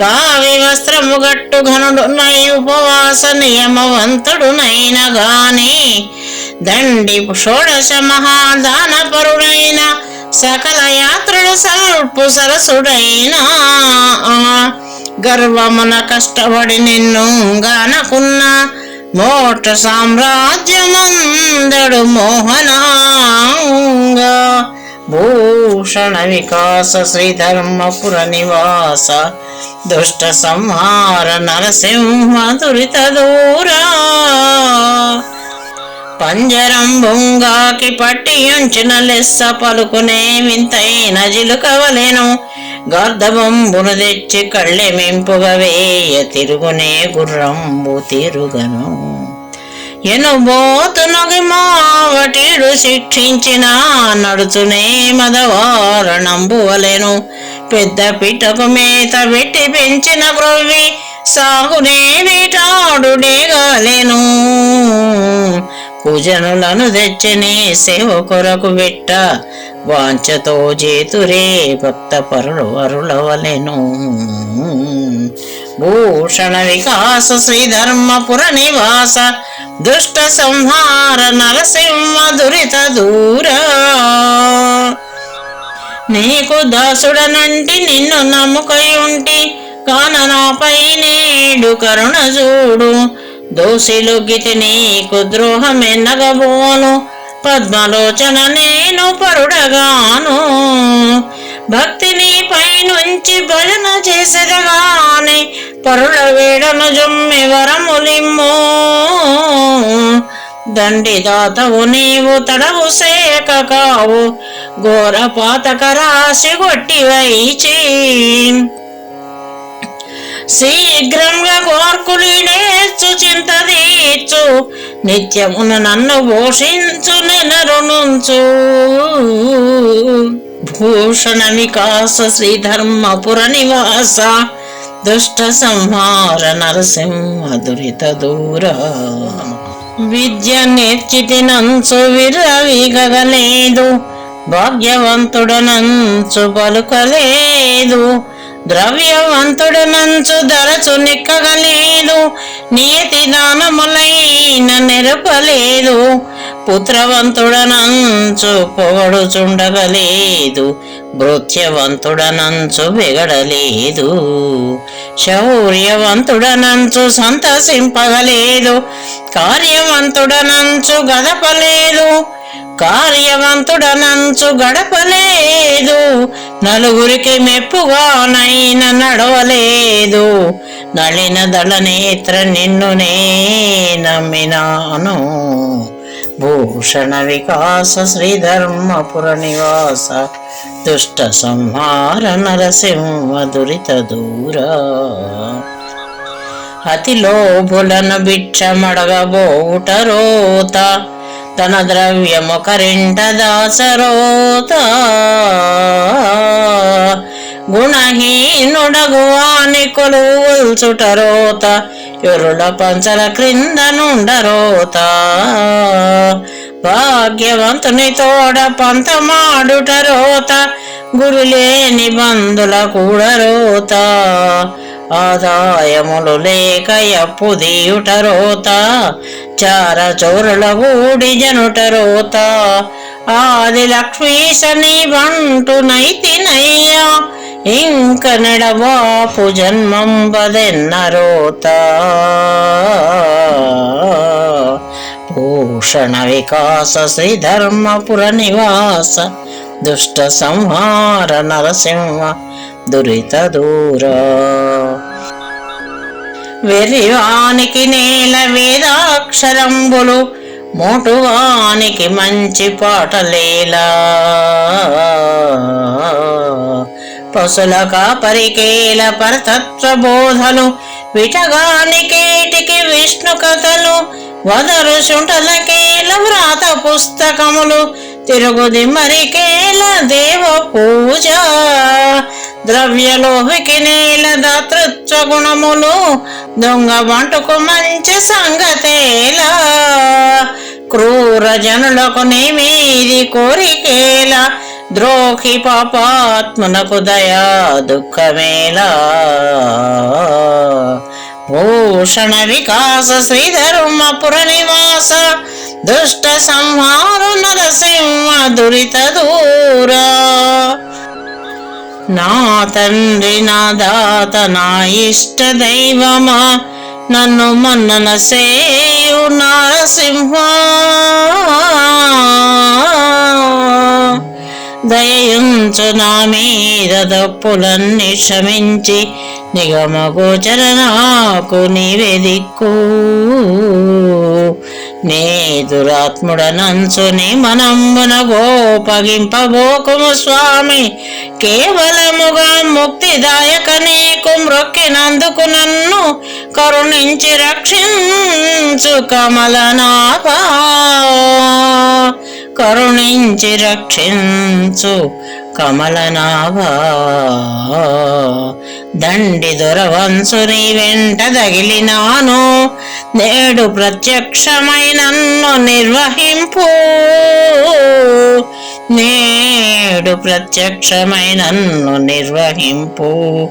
కావి వస్త్రము గట్టు ఘనుడునై ఉపవాస నియమవంతుడునైన గాని దండి షోడశ మహాదానపరుడైన సకల యాత్రలు సల్పు సరసుడైన గర్వమున కష్టపడి నిన్ను గానకున్న మోక్ష సామ్రాజ్యమందడు మోహనాంగా భూషణ వికాస శ్రీధర్మపుర నివాస దుష్ట సంహార నరసింహ దురిత దూరా పంజరం బొంగాకి పట్టి ఉంచిన లెస్స పలుకునే వింతైన జిలుకవలెను గర్ధబంబును తెచ్చి కళ్ళెమింపుగా వేయ తిరుగునే గుర్రంబు తిరుగను ఎనుబోతునగి మావటీడు శిక్షించిన నడుచునే మదవారణంబువలెను పెద్ద పిట్టకు మేత పెట్టి పెంచిన గ్రొవ్వి సాగునే వీటాడుడేగాలెను కుజనులను తెచ్చనే సేవ కొరకు పెట్ట వాంఛతో చేతురే భక్త పరులు అరులవలెను భూషణ వికాస శ్రీధర్మపుర నివాస దుష్ట సంహార నరసింహ దురిత దూరా నీకు దాసుడనంటి నిన్ను నమ్ముకై ఉంటి కాన నాపై నేడు కరుణ చూడు దోషిలొగ్గితి నీకు ద్రోహమెన్నగబోను పద్మలోచన నేను పరుడగాను భక్తిని పైనుంచి భజన చేసేదగానే పరుల వేడను జొమ్మి వరములిమ్మో దండిదాతవు నీవు తడవు సేక కావు ఘోర పాతక రాశి కొట్టివైచి శీఘ్రంగా కోర్కులీడేచ్చు చింత తీర్చు నిత్యమున నన్ను భూషించు నెనరునుంచు భూషణ వికాస శ్రీధర్మపుర నివాస దుష్ట సంహార నరసింహ దురిత దూర విద్య నేర్చితినంచు విర్రవీగలేదు భాగ్యవంతుడనంచు పలుకలేదు ద్రవ్యవంతుడనంచు దరచు నిక్కగలేదు నియతి దానములైన నెరపలేదు పుత్రవంతుడనంచు పొగడుచుండగలేదు భృత్యవంతుడనంచు బిగడలేదు శౌర్యవంతుడనంచు సంతసింపగలేదు కార్యవంతుడనంచు గదపలేదు కార్యవంతుడనంచు గడపలేదు నలుగురికి మెప్పుగానైన నడవలేదు నళిన దళ నేత్ర నిన్ను నే నమ్మినాను భూషణ వికాస శ్రీధర్మపుర నివాస దుష్ట సంహార నరసింహ దురిత దూర. అతి లోభులను భిక్షమడగబోట రోత తన ద్రవ్యము కరింట దాసరోత. గుణహీనుడగువాని కొలువుల్చుట రోత ఎరుల పంచల క్రింద నుండరోత. భాగ్యవంతుని తోడ పంతమాడుట రోత గురులేని బంధుల కూడరోత. ఆదాయములు లేక అప్పు దీయుట రోత చార చోరుల గూడి జనుట రోత. ఆది లక్ష్మీశని బంటు నైతినయ్యా ఇంక నెడబాపు జన్మంబదెన్న రోత. భూషణ వికాస శ్రీధర్మపుర నివాస దుష్ట సంహార నరసింహ దురిత దూర. వెర్రివానికి నేల వేదాక్షరంబులు మోటువానికి మంచి పాటలేలా. పశుల కాపరికేల పరతత్వ బోధలు విటగానికేటికి విష్ణు కథలు. వదరు శుంఠలకేల వ్రాత పుస్తకములు తిరుగుది మరికేల దేవ పూజ. ద్రవ్యలోహికి నేల దాతృత్వ గుణములు దొంగ వంటకు మంచి సంగతేలా. క్రూర జనులకు నీమీది కోరికేల ద్రోహి పాపాత్మనకు దయా దుఃఖమేలా. భూషణ వికాస శ్రీధర్మపుర నివాస దుష్ట సంహార నరసింహ దురిత దూర. నా తండ్రి నా దాత నా ఇష్ట దైవమా నన్ను మన్నన సేయు నరసింహ. దయయుంచు నా మీద తప్పులన్నీ క్షమించి నిగమ గోచర నాకు నీవే దిక్కు. నే దురాత్ముడనంచుని మనంబున గోపగింపబోకుము స్వామి. కేవలముగా ముక్తిదాయక నీకు మ్రొక్కినందుకు నన్ను కరుణించి రక్షించు కమలనాభా. కరుణించి రక్షించు కమలనాభా. దండి దొరవంశుని వెంట తగిలినాను నేడు ప్రత్యక్షమై నన్ను నిర్వహింపు. నేడు ప్రత్యక్షమై నన్ను నిర్వహింపు.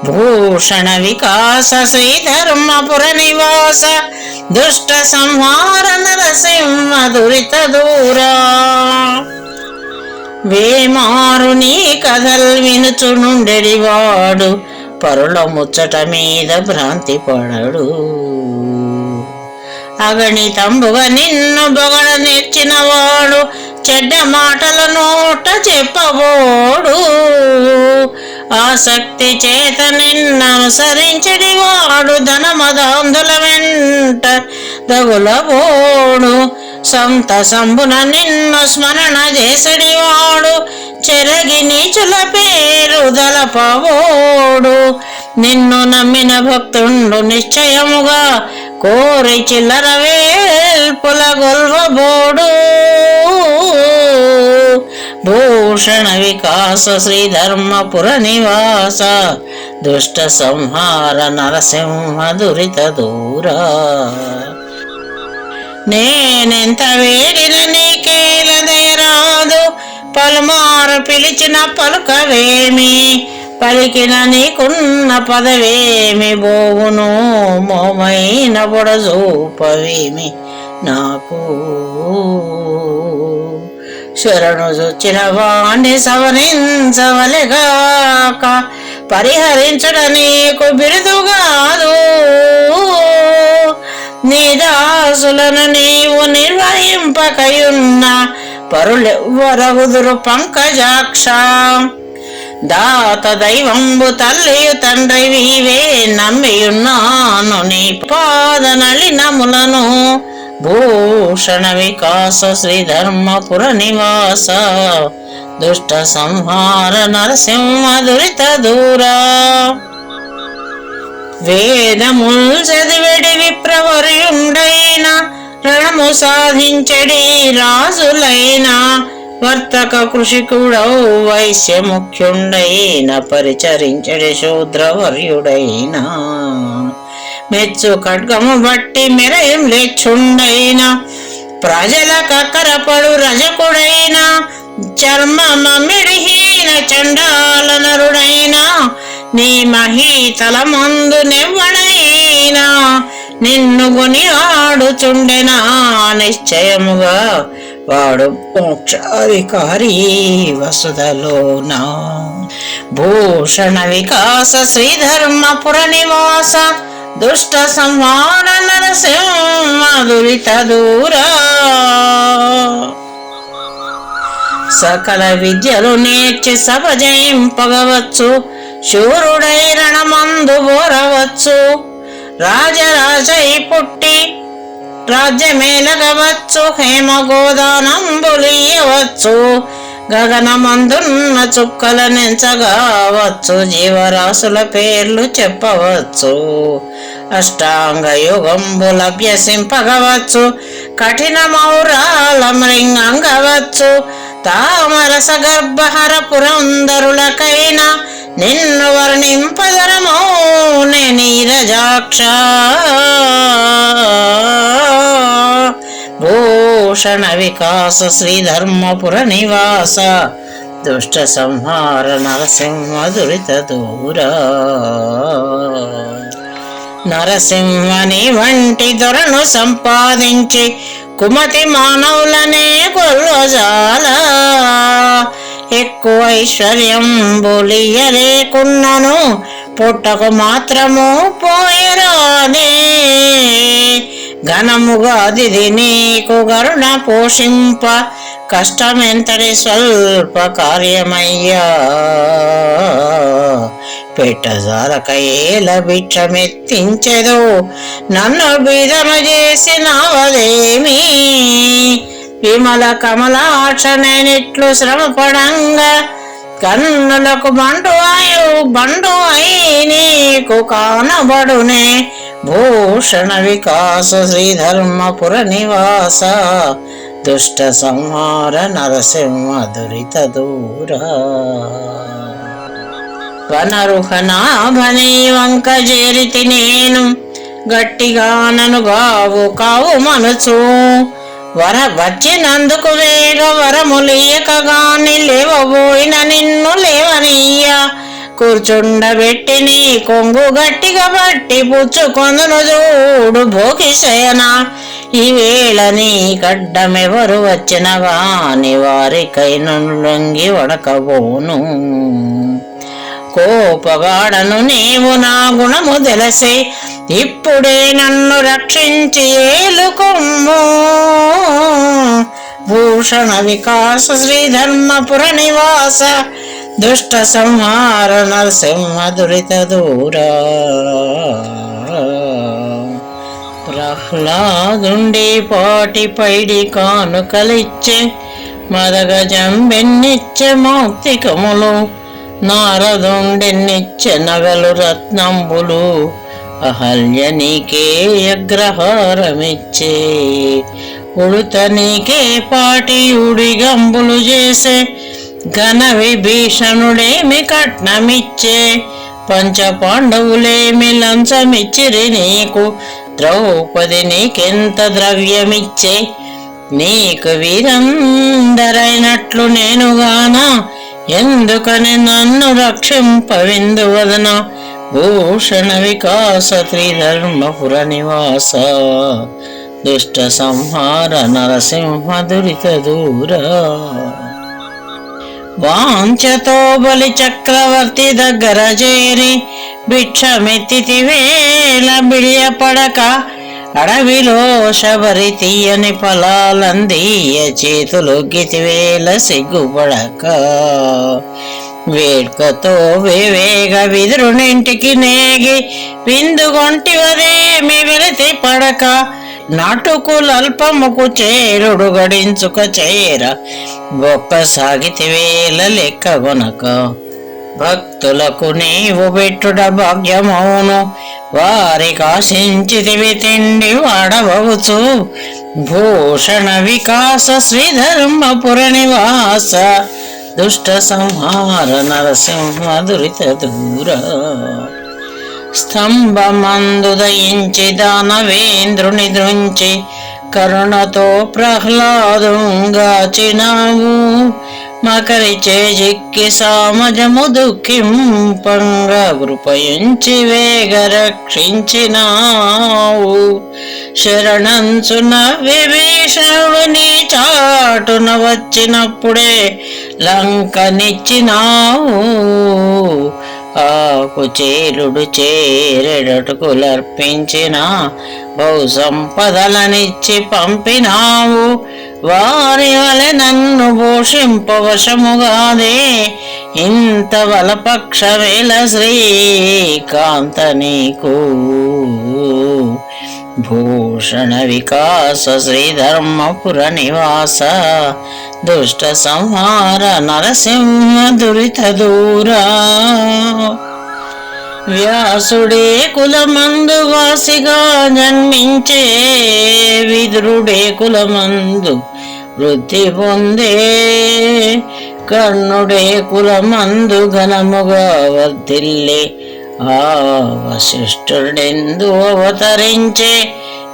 భూషణ వికాస శ్రీధర్మపుర నివాస దుష్ట సంహార నరసింహ దురిత దూర. వేమారు నీ కథల్ వినుచునుండెడివాడు పరుల ముచ్చట మీద భ్రాంతి పడడు. అగణితంబుగా నిన్ను బొగడ నెచ్చినవాడు చెడ్డ మాటల నోట చెప్పబోడు. ఆసక్తి చేత నిన్ననుసరించడివాడు ధనమదాంధుల వెంట తగులబోడు. సంత సంబున నిన్ను స్మరణ చేసడివాడు చెరగి నీచుల పేరు దలపబోడు. నిన్ను నమ్మిన భక్తుండు నిశ్చయముగా కోరి చిల్లర వేల్పుల గొల్వబోడు. భూషణ వికాస శ్రీధర్మపుర నివాస దుష్ట సంహార నరసింహ దురిత దూర. నేనెంత వేడిన నీకేల దయరాదు పలుమారు పిలిచిన పలుకవేమి. పలికిన నీకున్న పదవేమి బోవును మోమైన బొడజూపవేమి నాకు. శరణు చొచ్చిన వాణ్ణి సవరించవలెగాక పరిహరించడ నీకు బిరుదుగాదు. నీ దాసులను నీవు నిర్వహింపకయున్న పరులెవ్వరగుదురు పంకజాక్ష. దాత దైవంబు తల్లియు తండ్రి వీవే నమ్మియున్నాను నీ పాద నళినములను. భూషణ వికాస శ్రీధర్మపుర నివాస దుష్ట సంహార నరసింహ దురిత దూరా. వేదముల్ చదివెడి విప్రవర్యుండైన రణము సాధించడి రాజులైన వర్తక కృషికుడౌ వైశ్య ముఖ్యుండైన పరిచరించడి శూద్రవర్యుడైన మెచ్చు ఖడ్గము బట్టి మెరయం లేచుండైన ప్రజల కక్కరపడు రజకుడైన చర్మ మమిడిహీన చండాల నరుడైన నీ మహీతల మందు నెవ్వడైనా నిన్ను గొని ఆడుచుండెనా నిశ్చయముగా వాడు మోక్షాధికారి వసుధలోనా. భూషణ వికాస శ్రీధర్మపుర నివాస దుష్ట సంహార నరసింహ దురిత దూరా. సకల విద్యలు నేర్చి సభ జయింపగవచ్చు, శూరుడై రణమందు బోరవచ్చు, రాజరాజై పుట్టి రాజ్యమేలగవచ్చు, హేమగోదానంబులియవచ్చు, గగనమందున్న చుక్కల నెంచగావచ్చు, జీవరాశుల పేర్లు చెప్పవచ్చు, అష్టాంగ యుగంబుల అభ్యసింపగవచ్చు, కఠిన మౌరాల మృంగంగవచ్చు, తామరస గర్భహర పురందరులకైనా నిన్ను వర్ణింపదరమో నీరజాక్ష. భూషణ వికాస శ్రీధర్మపుర నివాస దుష్ట సంహార నరసింహ దురిత దూరా. నరసింహని వంటి దొరను సంపాదించి కుమతి మానవులనే కొల్వజాల, ఎక్కువ ఐశ్వర్యం బొలియలేకున్నను పుట్టకు మాత్రము పోయరాదే, ఘనముగా దిది నీకు గరుణ పోషింప కష్టమెంతటి స్వల్ప కార్యమయ్యా, పెట్టజాలక ఏల భిక్షమెత్తించెదో నన్ను బీదను చేసినవదేమి, విమల కమలాక్షనిట్లు శ్రమపడంగా కన్నులకు బండు అయి నీకు కానబడునే. భూషణ వికాస శ్రీధర్మపుర నివాస దుష్ట సంహార నరసింహ దురిత దూరా. వనరుహనాభని వంక చేరితి నేను గట్టిగా నను గావు కావు మనసు, వర వచ్చినందుకు వేగ వరములియక గాని లేవబోయిన నిన్ను లేవనీయ, కూర్చుండబెట్టి నీ కొంగు గట్టిగా బట్టి పుచ్చుకొందును చూడు భోగిశయన, ఈవేళ నీ కడ్డమెవరు వచ్చిన గాని వారికైను లొంగి వడకబోను, కోపగాడను నీవు నా గుణము తెలిసి ఇప్పుడే నన్ను రక్షించి ఏలుకొమ్ము. భూషణ వికాస శ్రీధర్మపుర నివాస దుష్ట సంహార నరసింహ దురిత దూరా. ప్రహ్లాదుండి పాటి పైడి కానుకలిచ్చే మదగజం వెన్నిచ్చే మౌక్తికములు, నారదుండెన్నిచ్చే నగలు రత్నంబులు, అహల్య నీకే అగ్రహారమిచ్చే, ఉడుత నీకే పాటి ఉడిగంబులు చేసే, ఘన విభీషణుడేమి కట్నమిచ్చే, పంచ పాండవులేమి లంచమిచ్చిరి నీకు, ద్రౌపది నీకెంత ద్రవ్యమిచ్చే, నీకు వీరందరైనట్లు నేనుగాన ఎందుకని నన్ను రక్షింపవిందువదన. భూషణ వికాస త్రిధర్మపుర నివాస దుష్ట సంహార నరసింహ దురిత దూరా. వాంఛతో బలి చక్రవర్తి దగ్గర చేరి భిక్షమెత్తితి వేళ బిడియపడక, అడవిలో శబరి తీయని ఫలాలందీయ చేతులొగ్గితి వేళ సిగ్గుపడక, వేడ్కతో వేవేగ విదురునింటికి నేగి విందుగొంటివదేమి వెలితి పడక, నాటుకులల్పముకు చేరుడు గడించుక చేర గొప్ప సాగితి వేల లెక్కగొనక భక్తులకు నీవు పెట్టుడ భాగ్యమౌను వారికి ఆశించితివి తిండి వాడవచ్చు భూషణ వికాస శ్రీధర్మపుర నివాస దుష్ట సంహార నరసింహ దురిత దూర స్తంభమందు దయించి దానవేంద్రుని దృంచి కరుణతో ప్రహ్లాదుంగాచినావు మకరి చేజిక్కి సామజము దుఃఖింపంగా కృపయించి వేగ రక్షించినావు శరణంచున విభీషణుడు నీ చాటున వచ్చినప్పుడే లంకనిచ్చినావు ఆకుచేలుడు చేరెడటుకులర్పించిన బహు సంపదలనిచ్చి పంపినావు వారి వలె నన్ను భూషింపవశముగాదే ఇంత వలపక్షవేల శ్రీకాంత నీకు భూషణ వికాస శ్రీధర్మపుర నివాస దుష్ట సంహార నరసింహ దురిత దూరా వ్యాసుడే కులమందు వాసిగా జన్మించే విదురుడే కులమందు వృద్ధి పొందే కర్ణుడే కులమందు ఘనముగా వర్ధిల్లే ఆ వశిష్ఠుడెందు అవతరించే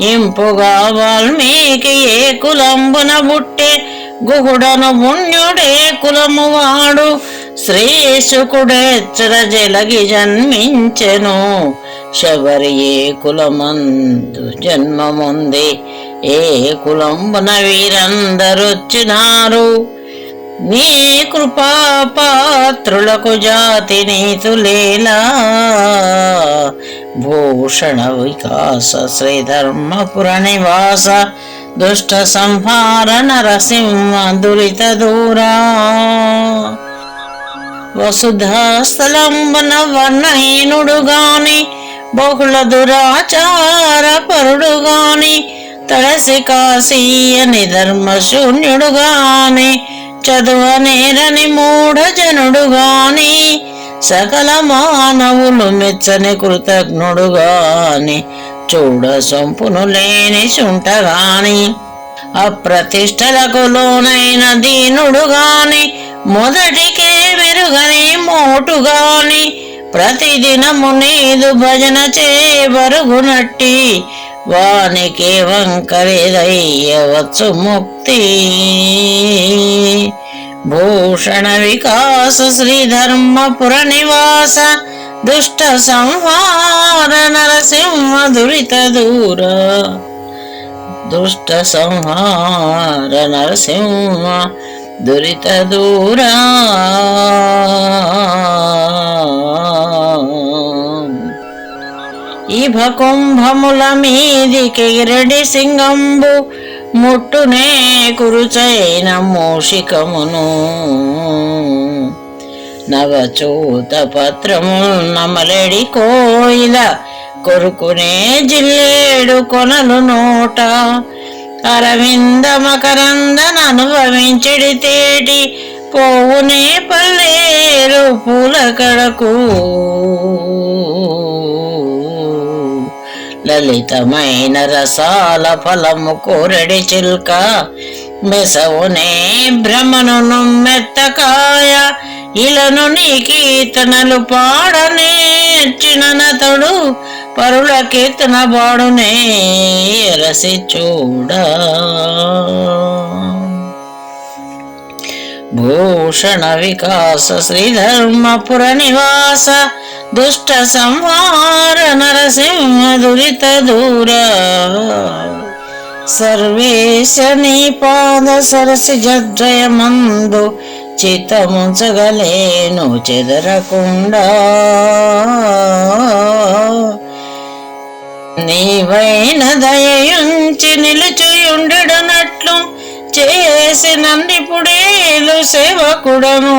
ఇంపుగా వాల్మీకి ఏ కులంబున బుట్టే గుహుడను పుణ్యుడే కులము వాడు శ్రీశుకుడెచ్చర జలగి జన్మించెను శబరి ఏ కులమందు జన్మముంది ఏ కులంబున వీరందరొచ్చినారు నీ కృపా పాత్రులకు జాతి నీతులేలా భూషణ వికాస శ్రీధర్మపుర నివాస దుష్ట సంహార నరసింహ దురిత దూరా వసుధాస్థలంబన వర్ణహీనుడు గాని బహుళ దురాచార పరుడు గాని తడసి కాశీయని ధర్మశూన్యుడు గాని చదువనేరని మూఢజనుడు గాని సకల మానవులు మెచ్చని కృతజ్ఞుడు గాని చూడ సొంపును లేని చుంటగాని అప్రతిష్టలకు లోనైన దీనుడు గాని మొదటికే మెరుగని మోటుగాని ప్రతిదినము నీదు భజన చేబరుగునట్టి వానికి వంకరిదయ్యవచ్చు ముక్తి భూషణ వికాస శ్రీధర్మపుర నివాస దుష్ట సంహార నరసింహ దురిత దూర దుష్ట సంహార నరసింహ దురిత దూరా ఇభ కుంభముల మీదికి గిరడి సింగంబు ముట్టునే కురుచైన మూషికమును నవచూత పత్రము నమలెడి కోయిల కొరుకునే జిల్లేడు కొనలు నోట అరవింద మకరందన అనుభవించిడి తేటి పోవునే పల్లేరు పూల కడకు లలితమైన రసాల ఫలము కోరడి చిల్క మెసవునే భ్రమను మెత్తకాయ ఇలను నీ కీర్తనలు పాడనేర్చిన నతడు పరుల కీర్తన పాడునే రసి చూడ భూషణ వికాస శ్రీధర్మపుర నివాస దుష్ట సంహార నరసింహ దురిత దూర సర్వేశ నీ పాద సరసి జద్వయమందు చిత్తముంచగలేను చెదరకుండా నీవైన దయయుంచి నిలుచుయుండెడనట్లు చేసినందిపుడేలు సేవకుడను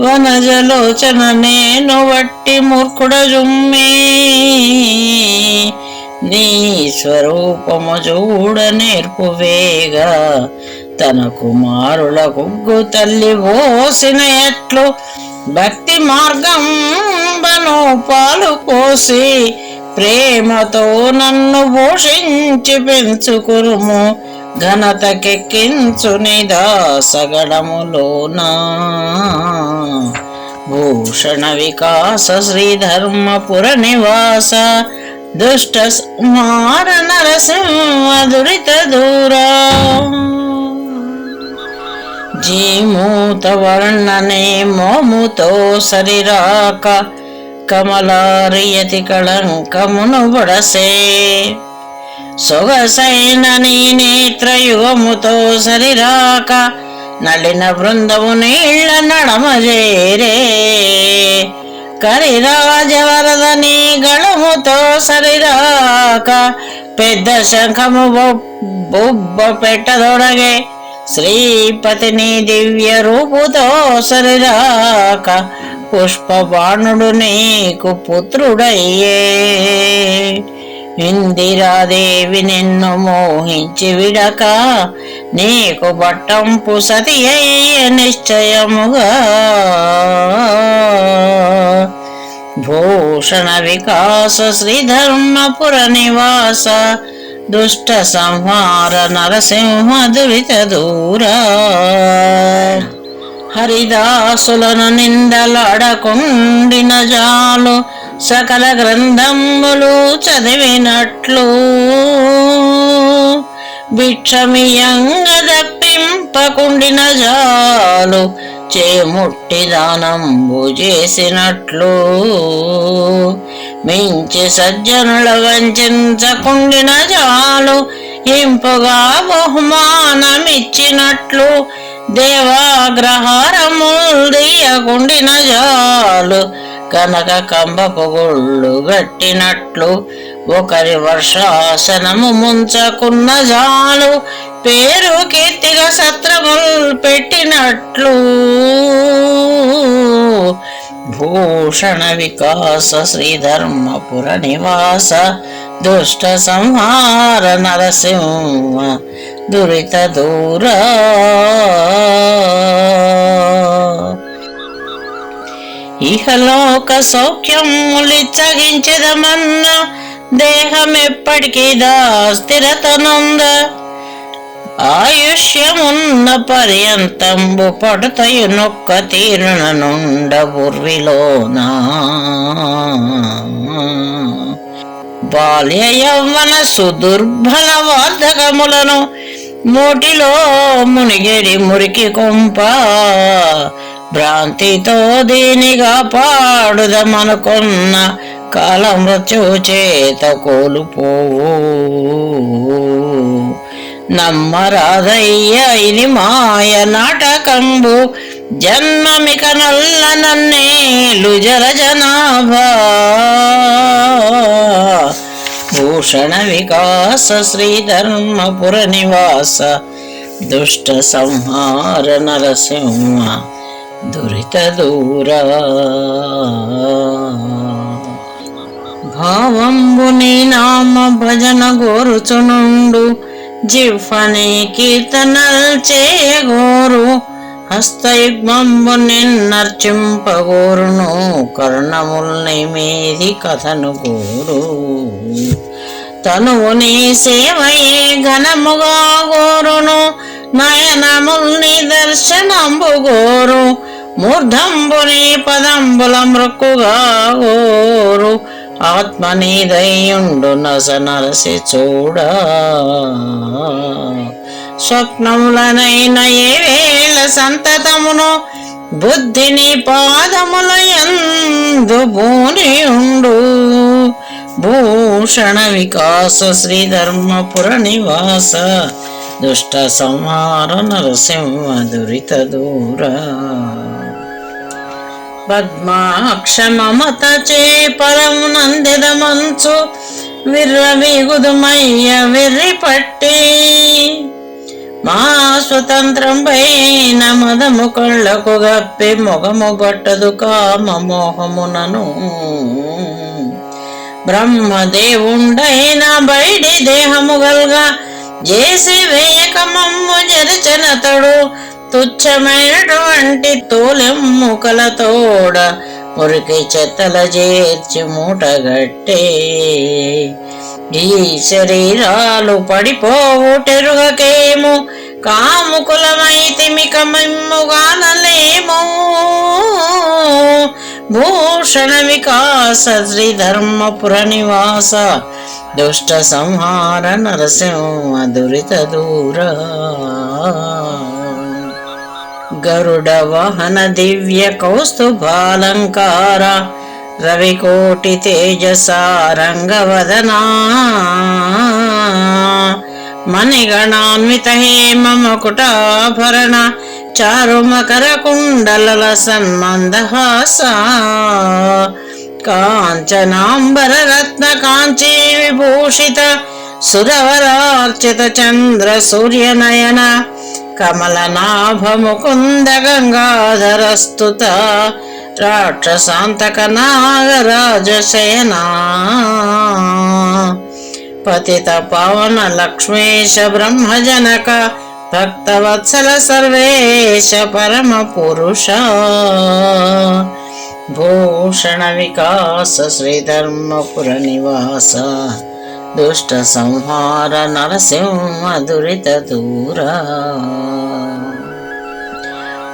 వనజలోచన నేను వట్టి మూర్ఖుడ జుమ్మే నీ స్వరూపము చూడ నేర్పువేగా తన కుమారుల కుగ్గు తల్లి పోసిన ఎట్లు భక్తి మార్గం బను పాలు పోసి ప్రేమతో నన్ను పోషించి పెంచుకురుము ఘనతకెక్కించు నిదాసగడములోనా భూషణ వికాస శ్రీధర్మపుర నివాస దుష్ట సంహార నరసింహ దురిత దూరా జీమూత వర్ణనే మోముతో సరిరాక కమలారియతి కళంకమును బడసే సొగసైన నీ నేత్రయుగముతో సరిరాక నళిన బృందము నీళ్ల నడమజేరే కరిరాజవరద నీ గళముతో సరిరాక పెద్ద శంఖము బొబ్బ పెట్టదొడగే శ్రీపతిని దివ్య రూపుతో సరిరాక పుష్పబాణుడు నీకు పుత్రుడయ్యే ఇందిరాదేవి నిన్ను మోహించి విడక నీకు బట్టంపు సతి అయ్య నిశ్చయముగా భూషణ వికాస శ్రీధర్మపుర నివాస దుష్ట సంహార నరసింహ దురిత దూరా హరిదాసులను నిందలాడకుండిన జాలు సకల గ్రంథములు చదివినట్లు భిక్షమియంగ దప్పింపకుండిన జాలు చేముట్టి దానంబు చేసినట్లు మించి సజ్జనుల వంచకుండిన జాలు ఇంపుగా బహుమానమిచ్చినట్లు దేవాగ్రహారముల్ దియకుండిన జాలు కనక కంబపు గుళ్ళు గట్టినట్లు ఒకరి వర్షాసనము ముంచకున్న జాలు పేరు కీర్తిగా సత్రముల్ పెట్టినట్లు భూషణ వికాస శ్రీధర్మపుర నివాస దుష్ట సంహార నరసింహ దురిత దూరా ఇహలోక సౌఖ్యములిచ్చగించదమన్న దేహమెప్పటికీ స్థిరతనుంద ఆయుష్యమున్న పర్యంతంబు పడుతయు నొక్క తీరున నుండ బుర్విలోనా బాల్య యవ్వన సుదుర్బల వార్ధకములను మూటిలో మునిగిడి మురికి కొంప భ్రాంతితో దీనిగా పాడుదమనుకున్న కాల మృత్యు చేత కోల్పోవు నమ్మరాదయ్య ఇది మాయ నాటకంబు జన్మమిక నల్ల నన్నేలు జర జనాభా భూషణ వికాస శ్రీధర్మపుర నివాస దుష్ట సంహార నరసింహ దురిత దూరా భావంబు నీ నామ భజన గోరుచునుండు జిహ్వని కీర్తనల్ చేయగోరు హస్తయుగ్మంబు నిన్నర్చింపగోరును కర్ణముల్ని మీది కథను గోరు తనువు నీ సేవయే ఘనముగా గోరును నయనముల్ని దర్శనంబు గోరు మూర్ధంబుని పదంబుల మృక్కుగా గోరు ఆత్మనీదయుండు నస నరసి చూడ స్వప్నములనైన ఏ వేళ సంతతమును బుద్ధిని పాదముల యందు భూనియుండు భూషణ వికాస శ్రీధర్మపుర నివాస దుష్ట సంహార నరసింహ దురిత దూరా పద్మాక్ష మమత చే పరము నందిద మంచు విర్రవీగుదుమయ్య వెర్రి పట్టి మా స్వతంత్రం పైన మదము కళ్ళకు గప్పి మొగము గట్టదు కామ మోహమునను బ్రహ్మదేవుండైన బయడి దేహము గల్గా చేసి వేయక మమ్ము జరచనతడు తుచ్చమైనటువంటి తోలెమ్ముకలతోడ మురికి చెత్తల చేర్చి మూటగట్టే ఈ శరీరాలు పడిపోవుటెరుగకేము కాముకులమైతిమిక మిమ్ముగానలేము భూషణ వికాస శ్రీధర్మపుర నివాస దుష్ట సంహార నరసింహ దురిత దూర గరుడ వాహన దివ్య కౌస్తుభాలంకార రవికోటి తేజసారంగవదనా మణిగణాన్విత హేమ మకుటాభరణ చారు మకర కుండలల సన్మందహాస కాంచనాంబర రత్న కాంచీ విభూషిత సురవరార్చిత చంద్ర సూర్యనయన కమలనాభ ముకుంద గంగాధరస్తుత రాక్షసాంతక నాగరాజ శయనా పతిత పవన లక్ష్మేశ బ్రహ్మజనక భక్తవత్సల సర్వేశ పరమ పురుష భూషణ వికాస శ్రీధర్మపుర నివాస దుష్ట సంహార నరసింహ దురిత దూర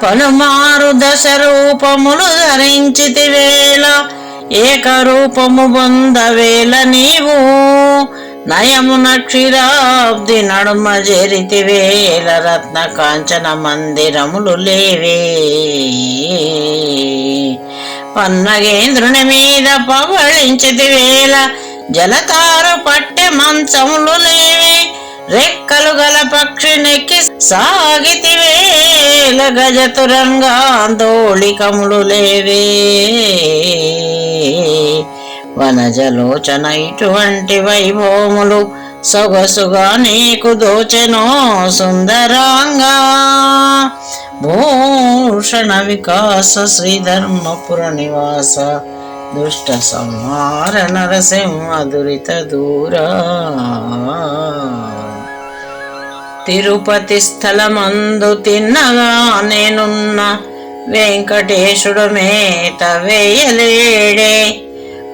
పలుమారు దశ రూపములు ధరించితి వేళ ఏకరూపము పొందవేళ నీవు నయమున క్షీరాబ్ది నడుమ జరితి వేళ రత్న కాంచన మందిరములు లేవే పన్నగేంద్రుని మీద పవళించితి వేళ జలతారు పట్టె మంచములు లేవే రెక్కలు గల పక్షి నెక్కి సాగితి వేళ గజతురంగాందోళికములు లేవే వనజలోచన ఇటువంటి వైభవములు సొగసుగా నీకు దోచెనో సుందరాంగా భూషణ వికాస శ్రీధర్మపుర నివాస దుష్ట సంహార నరసింహ దురిత దూర తిరుపతి స్థలమందు తిన్నగా నేనున్న వెంకటేశుడు మేత వేయలేడే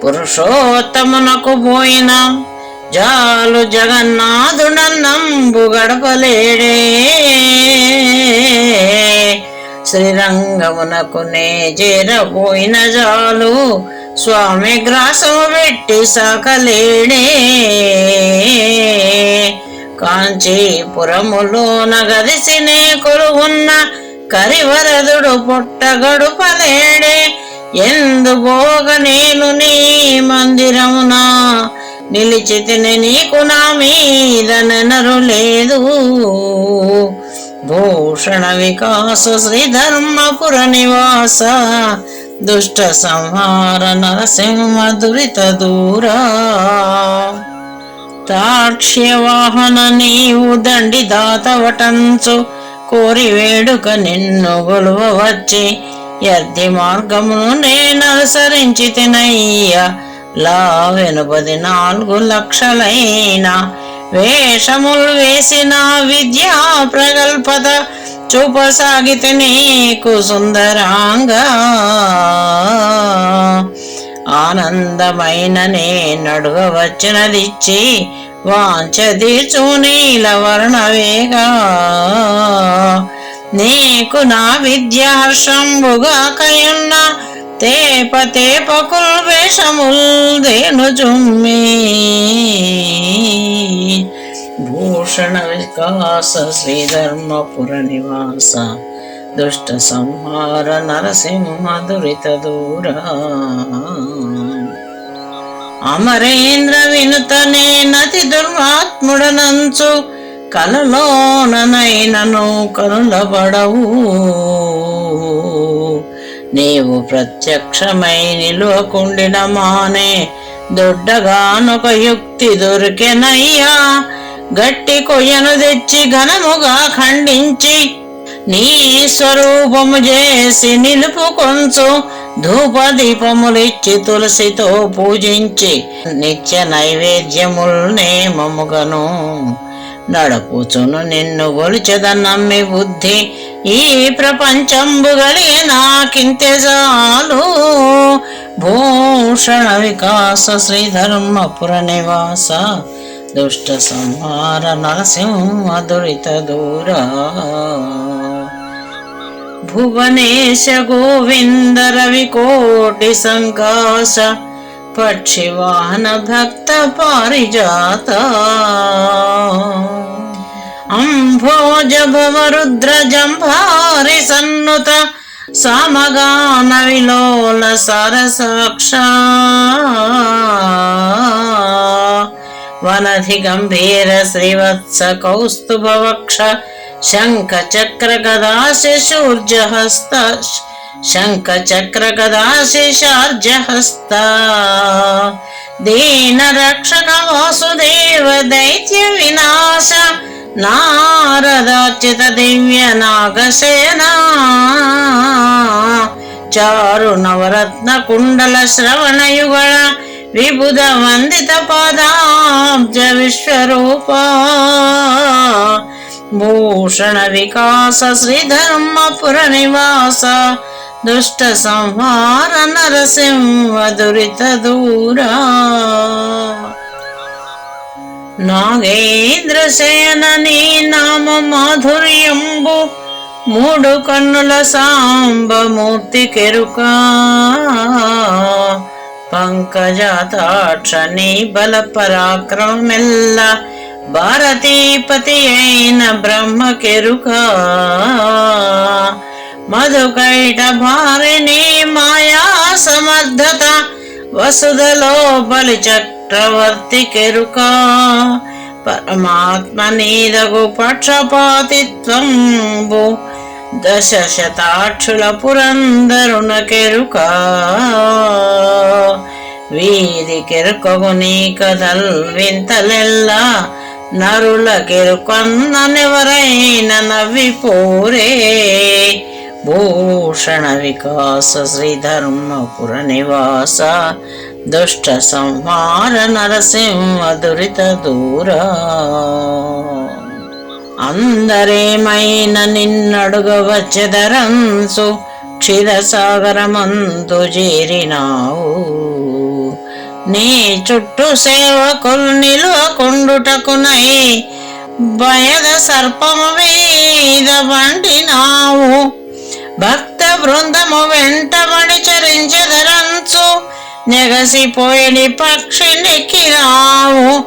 పురుషోత్తమునకు పోయిన జాలు జగన్నాథుడన్నంబు గడపలేడే శ్రీరంగమునకు నే చేరపోయిన జాలు స్వామి గ్రాసము పెట్టి సాకలేడే కాంచీపురములోన గదిసినే కొలువున్న కరివరదుడు పొట్ట గడుపలేడే ఎందుబోగ నేను నీ మందిరమునా నిలిచితిని నీకు నా మీద నెనరు లేదు భూషణ వికాస శ్రీధర్మపుర నివాస దుష్ట సంహార నరసింహ దురిత దూర తాక్ష్యవాహన నీవు దండి దాతవటంచు కోరి వేడుక నిన్ను గొలువ వచ్చి యర్ది మార్గమును నేననుసరించి తినయ్య లా 84 లక్షలైన వేషములు వేసిన విద్యా ప్రగల్పత చూపసాగితే నీకు సుందరాంగా ఆనందమైన నేనడుగ వచ్చినదిచ్చి వాంఛ తీర్చు నీల వర్ణవేగా నీకు నా విద్య హర్షంబుగా కయున్న తేప తేపకుల్ వేషముల్ దేను జుమ్మి భూషణ వికాస శ్రీధర్మపుర నివాస దుష్ట సంహార నరసింహ దురిత దూర అమరేంద్ర వినుతనే నతి దుర్వాత్ముడనంచు కలలోననైనను కనులబడవు నీవు ప్రత్యక్షమై నిలువకుండిన మానే దొడ్డగానొక యుక్తి దొరికెనయ్యా గట్టి కొయ్యను తెచ్చి ఘనముగా ఖండించి నీ స్వరూపము చేసి నిలుపు కొంచు ధూపదీపములిచ్చి తులసితో పూజించి నిత్య నైవేద్యముల్నే మముగను నడపుచును నిన్ను గొలిచెద నమ్మి బుద్ధి ఈ ప్రపంచంబు గలిగే నాకింతే చాలు. భూషణ వికాస శ్రీధర్మపుర నివాస దుష్ట సంహార నరసింహ దురిత దూరా. భువనేశ గోవింద రవికోటి సంకాశ పక్షివాహన భక్త పారిజాత. అంభోజ భవ రుద్ర జంభారి సన్నుత సమగాన విలోల సరసాక్ష. వనధి గంభీర శ్రీవత్స కౌస్తుభవక్ష శంఖ చక్ర గదాశూర్జహస్త. శంఖ చక్ర గదాశార్జహస్త. దీన రక్షణ వాసుదేవ దైత్య వినాశ. నారదార్చిత దివ్య నాగసేనా. చారు నవరత్న కుండల శ్రవణయుగళ విబుధ వందిత పాదాబ్జ విశ్వరూప. భూషణ వికాస శ్రీధర్మపుర నివాస దుష్ట సంహార నరసింహ దురిత దూరా. నాగేంద్ర సేన నీ నామ మాధుర్యంబు మూడు కన్నుల సాంబ మూర్తి కెరుక. పంకజాతాక్ష నీ బల పరాక్రమెల్ల భారతీపతి అయిన బ్రహ్మ కెరుక. మధుకైట భారిణి మాయా సమర్థత వసుధలో బలి చక్రవర్తి కెరుక. పరమాత్మ నీదగు పక్షపాతిత్వంబు దశ శతాక్షుల పురందరున కెరుక. వీరి కెరుకగు నీ కథల్ వింతలెల్లా నరుల కెరుకన్నెవరైన నవ్విపోరే. భూషణ వికాస శ్రీధర్మపుర నివాస దుష్ట సంహార నరసింహ దురిత దూరా. అందరేమైన నిన్నడుగవచ్చెదరంసు క్షీరసాగరమందు చేరినావు. నీ చుట్టూ సేవకులు నిలువకుండుటకునై భయద సర్పము మీద వండినావు. భక్త బృందము వెంటబడి చరించెదరంచు నెగసిపోయిని పక్షి నెక్కినావు.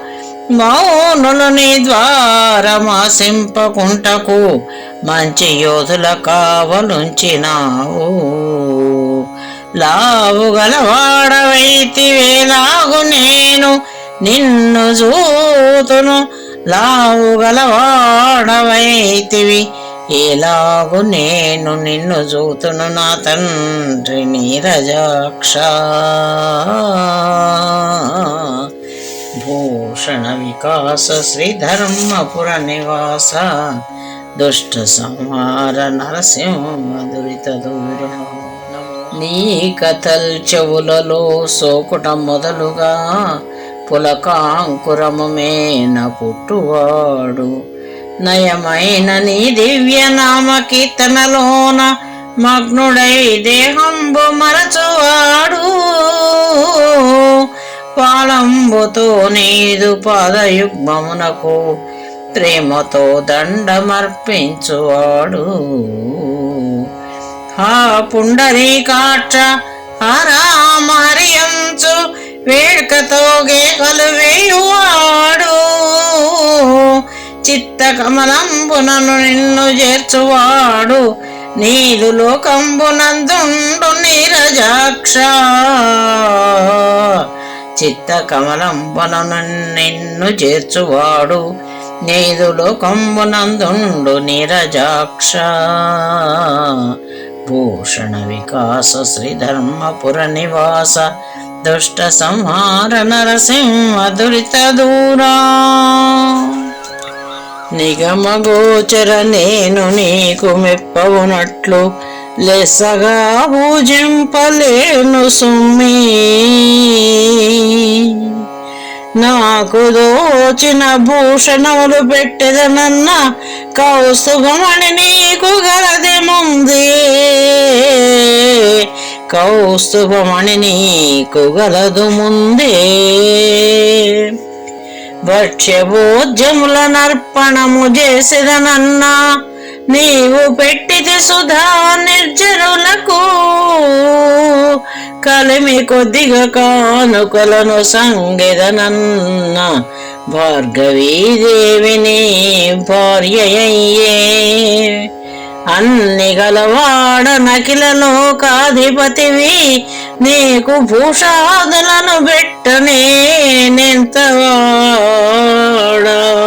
మౌనులు నీ ద్వారమాసింపకుంటకు మంచి యోధుల కావలుంచినావు. లావు గలవాడవైతివేలాగు నేను నిన్ను జూతును. లావు గలవాడవైతివి ఎలాగు నేను నిన్ను జూతును నా తండ్రి నీరజాక్ష. భూషణ వికాస శ్రీధర్మపుర నివాస దుష్ట సంహార నరసింహ దురిత దూర. నీ కథల్ చెవులలో సోకుట మొదలుగా పులకాంకురము మేన పుట్టువాడు. నయమైన నీ దివ్య నామ కీర్తనలోన మగ్నుడై దేహంబు మరచువాడు. పాలంబుతో నీదు పాదయుగ్మమునకు ప్రేమతో దండమర్పించువాడు. హా పుండరీకాక్ష హరామహరియంచు వేడుకతో గేకలు వేయువాడు. చిత్త కమలంబునను నిన్ను చేర్చువాడు. నీదు లోకంబునందుండు నీరజాక్ష. చిత్త కమలంబునను నిన్ను చేర్చువాడు. నీదు లోకంబునందుండు నీరజాక్ష. భూషణ వికాస శ్రీధర్మపుర నివాస దుష్ట సంహార నరసింహ దురిత దూరా. నిగమ గోచర నేను నీకు మెప్పవునట్లు లెస్సగా పూజింపలేను సుమ్మి. నాకు దోచిన భూషణములు పెట్టెదనన్న కౌస్తుభమణి నీకు గలది ముందే. కౌస్తుభమణి నీకు గలదు ముందే. భక్ష్యభోజ్యముల నర్పణము చేసేదనన్నా నీవు పెట్టితి సుధా నిర్జరులకు. కలిమి కొద్దిగా కానుకలను సంగెదనన్న భార్గవీదేవిని భార్యయ్యే. అన్ని గలవాడ నకిల లోకాధిపతివి నీకు భూషాదులను పెట్టనే నెంతవాడా.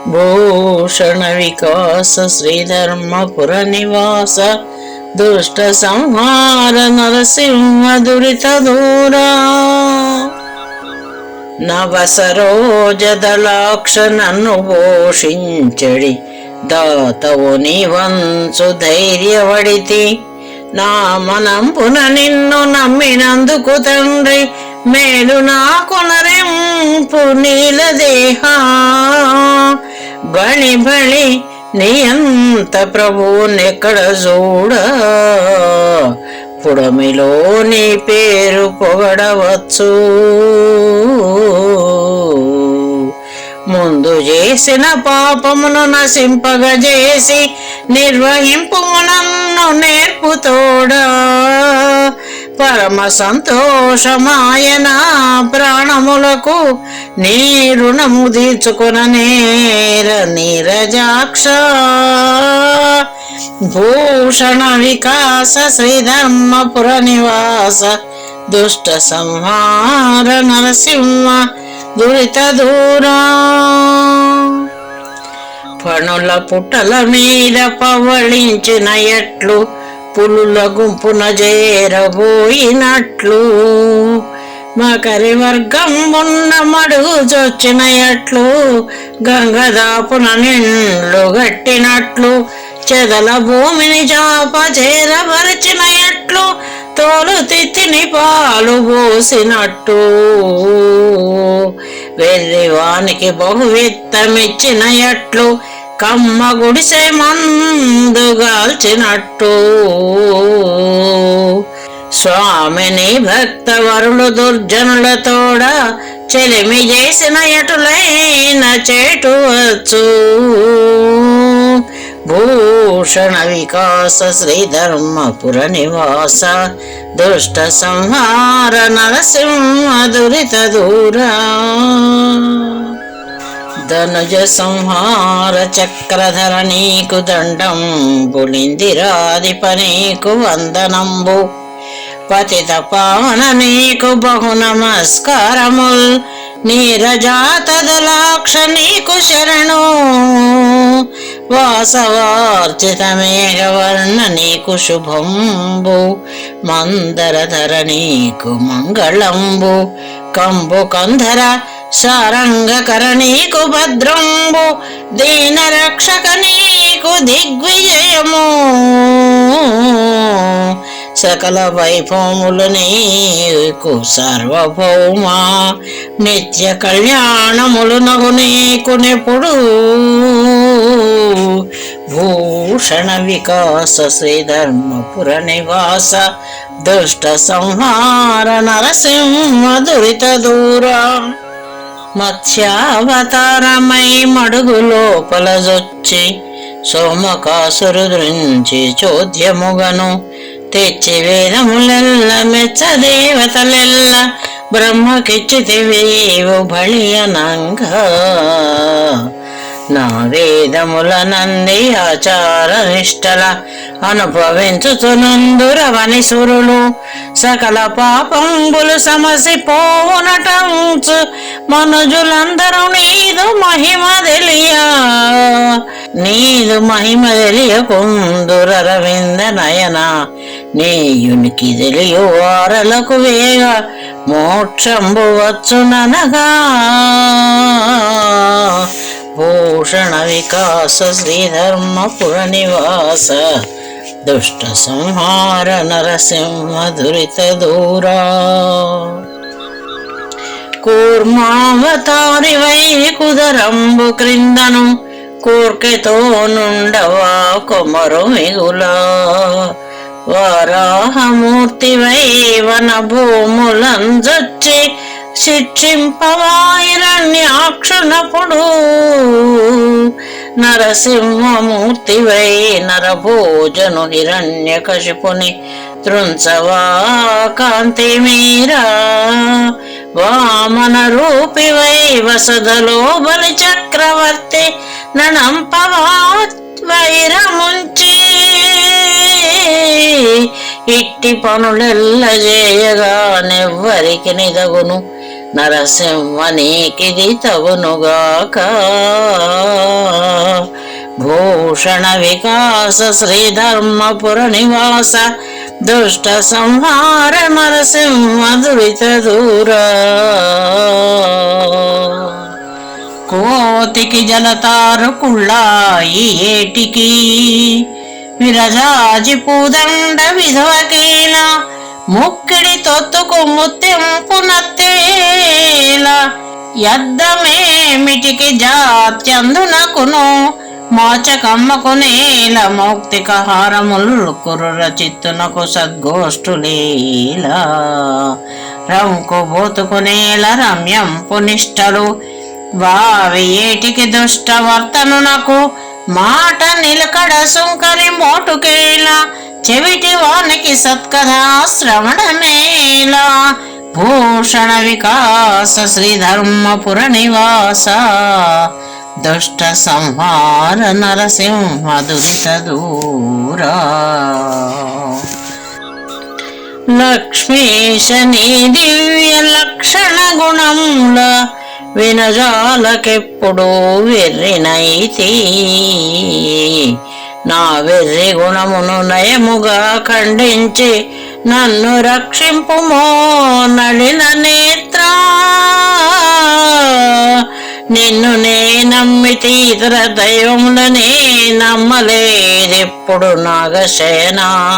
భూషణ వికాస శ్రీధర్మపుర నివాస దుష్ట సంహార నరసింహ దురిత దూరా. నవసరోజదలాక్ష నన్ను పోషించడి దాతవు నీవంచు ధైర్యవడితి. నా మనంపున నిన్ను నమ్మినందుకు తండ్రి మేలు నాకు నరింపు నీలదేహ. బళి బళి నీయంత ప్రభువునెక్కడ చూడా. పుడమిలో నీ పేరు పొగడవచ్చు. ముందు చేసిన పాపమును నశింపగజేసి నిర్వహింపు నన్ను నేర్పుతోడా. పరమ సంతోషమాయన ప్రాణములకు నీ రుణము తీర్చుకున నేర నీరజాక్ష. భూషణ వికాస శ్రీధర్మపుర నివాస దుష్ట సంహార నరసింహ దురిత దూరా. పణుల పుట్టల మీద పవళించిన ఎట్లు పులుల గుంపున చేరబోయినట్లు. మకరి వర్గం ఉన్న మడుగు చొచ్చిన ఎట్లు గంగదాపున నిండ్లు గట్టినట్లు. చెదల భూమిని చాప చేరబరిచిన ఎట్లు తోలు తిత్తిని పాలు పోసినట్టు. వెర్రివానికి బహువిత్తమిచ్చిన ఎట్లు కమ్మ గుడిసె మందుగాల్చినట్టు. స్వామిని భక్తవరులు దుర్జనులతోడ చెలిమి చేసిన ఎటులైన చేటువచ్చు. భూషణ వికాస శ్రీధర్మపుర నివాస దుష్ట సంహార నరసింహ దురిత దూరా. ధనుజ సంహార చక్రధర నీకు దండంబు. నిందిరాధిప నీకు వందనంబు. పతిత పావన నీకు బహు నమస్కారముల్. నీరజాతదలాక్ష నీకు శరణు. వాసవార్చిత మేఘవర్ణ నీకు శుభంబు. మందరధర నీకు మంగళంబు. కంబు కంధర సారంగకర నీకు భద్రంబు. దీన రక్షక నీకు దిగ్విజయము. సకల వైభవములు నీకు సార్వభౌమ. నిత్య కళ్యాణములు నగు నీకు నెప్పుడు. భూషణ వికాస శ్రీధర్మపుర నివాస దుష్ట సంహార నరసింహ దురిత దూరా. మత్స్యావతారమై మడుగు లోపల జొచ్చి సోమకాసురు దృంచి చోద్యముగను. తెచ్చి వేదములెల్ల మెచ్చ దేవతలెల్ల బ్రహ్మకిచ్చితివేవు బళియనంగా. నా వేదముల నంది ఆచార నిష్టల అనుభవించుతునందురవని సురులు. సకల పాపంబులు సమసిపోవునటంచు మనుజులందరూ నీదు మహిమ తెలియా. నీదు మహిమ తెలియకుందురవింద నయన. నీయునికి తెలియ వారలకు వేగ మోక్షంబు వచ్చుననగా. భూషణ వికాస శ్రీధర్మపుర నివాస దుష్ట సంహార నరసింహ దురిత దూరా. కూర్మావతారివై కుదరంబు క్రిందను కూర్కెతో నుండవా కొమరు మిగులా. వరాహమూర్తివై వన భూములంజొచ్చి శిక్షింపవాయిరణ్యాక్షునపుడు. నరసింహమూర్తివై నరభోజను హిరణ్యకశిపుని త్రుంచవా కాంతి మీరా. వామన రూపివై వసదలో బలి చక్రవర్తి నణంపవా వైరముంచి. ఇట్టి పనులెల్ల చేయగా నెవ్వరికి నిదగును నరసింహనీకిది తగునుగాక. భూషణ వికాస శ్రీధర్మపుర నివాస దుష్ట సంహార నరసింహ దురిత దూరా. కోతికి జలతారు కుళ్ళాయి ఏటికి విరజాజి పూదండ విధవకీల. ముక్కిడి తొత్తుకు ముత్తింపు నత్తేల. యద్దమేమిటికి జాత్యందునకును మోచకమ్మకు నేల. మౌక్తిక హారముల్ కుర్ర చిత్తునకు సద్గోష్ఠులీలా. రంకు బోతుకు నేల రమ్యంపు నిష్టలు. వావి ఏటికి దుష్ట వర్తనునకు మాట నిలకడ సుంకరి మోటుకేల. చెవిటి వానికి సత్కథా శ్రవణమేలా. భూషణ వికాస శ్రీధర్మపుర నివాస దుష్ట సంహార నరసింహ దురిత దూరా. లక్ష్మీశ నీ దివ్య లక్షణ గుణంల వినజాలకెప్పుడు వెర్రినైతి. నా వెర్రి గుణమును నయముగా ఖండించి నన్ను రక్షింపుమో నళిన నేత్రా. నిన్ను నే నమ్మితి ఇతర దైవములనే నమ్మలేదెప్పుడు నాగశయనా.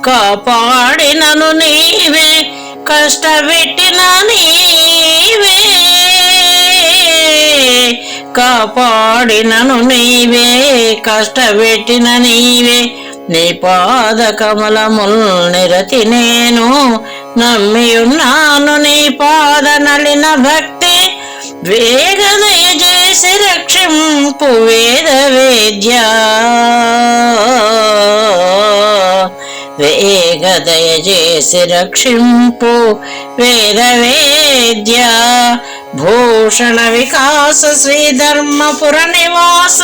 కాపాడినను నీవే కష్టపెట్టిన నీవే. కాపాడినను నీవే కష్టపెట్టిన నీవే. నీ పాద కమలముల్ నిరతి నేను నమ్మియున్నాను. నీ పాద నలిన భక్తి వేగ దయచేసి రక్షింపు వేద వేద్య. వేగ దయచేసి రక్షింపు వేద వేద్య. భూషణ వికాస శ్రీధర్మపుర నివాస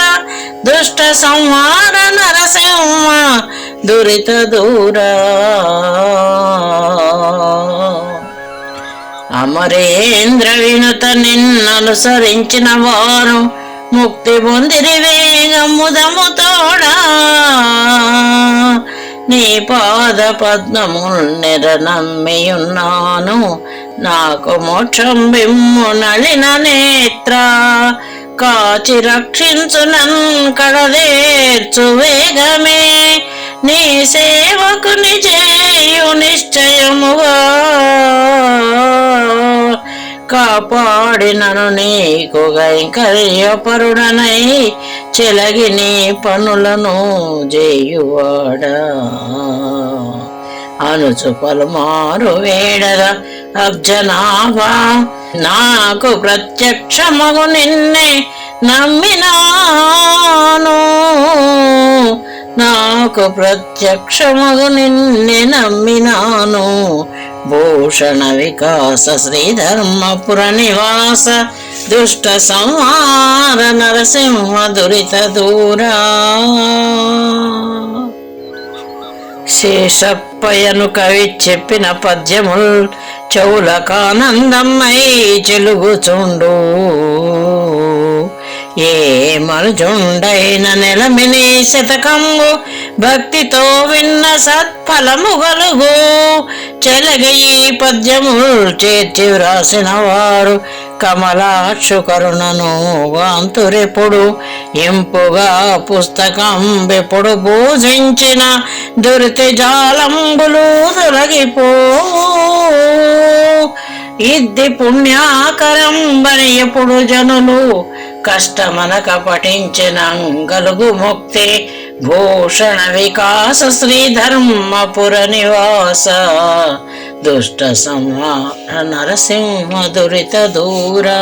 దుష్ట సంహార నరసింహ దురిత దూరా. అమరేంద్ర వినుత నిన్ననుసరించిన వారు ముక్తి పొందిరి వేగముదము తోడా. నీ పాద పద్మముల్ నెర నమ్మియున్నాను. నాకు మోక్షం బిమ్ము నళిన నేత్ర. కాచి రక్షించునన్ కడదేర్చు వేగమే. నీ సేవకుని చేయు నిశ్చయముగా. కాపాడినను నీకు కైంకర్యపరుడనై చెలగి నీ పనులను చేయువాడా. అనుచు పలుమారు వేడద అబ్జనాభా. నాకు ప్రత్యక్షమగు నిన్నే నమ్మినాను. నాకు ప్రత్యక్షమగు నిన్నే నమ్మినాను. భూషణ వికాస శ్రీధర్మపుర నివాస దుష్ట సంహార నరసింహ దురిత దూరా. శేషప్పయను కవి చెప్పిన పద్యముల్ చెవులకానందమై చెలుగుచుండు. ఏ మనుజుండైన నెలమిని శతకంబు భక్తితో విన్న సత్ఫలము గలుగు. చెలగ ఈ పద్యముల్ చేర్చి వ్రాసిన వారు కమలాక్షు కరుణను వాంతురెప్పుడు ఎంపుగా పుస్తకం ఎప్పుడు పూజించిన దురితి జాలంబులు తొలగిపో ఇద్ది పుణ్యాకరం బని ఎప్పుడు జనులు కష్టమనక పఠించిన గలుగు ముక్తి భూషణ వికాస శ్రీధర్మపుర నివాస దుష్ట సంహార నరసింహ దురిత దూరా.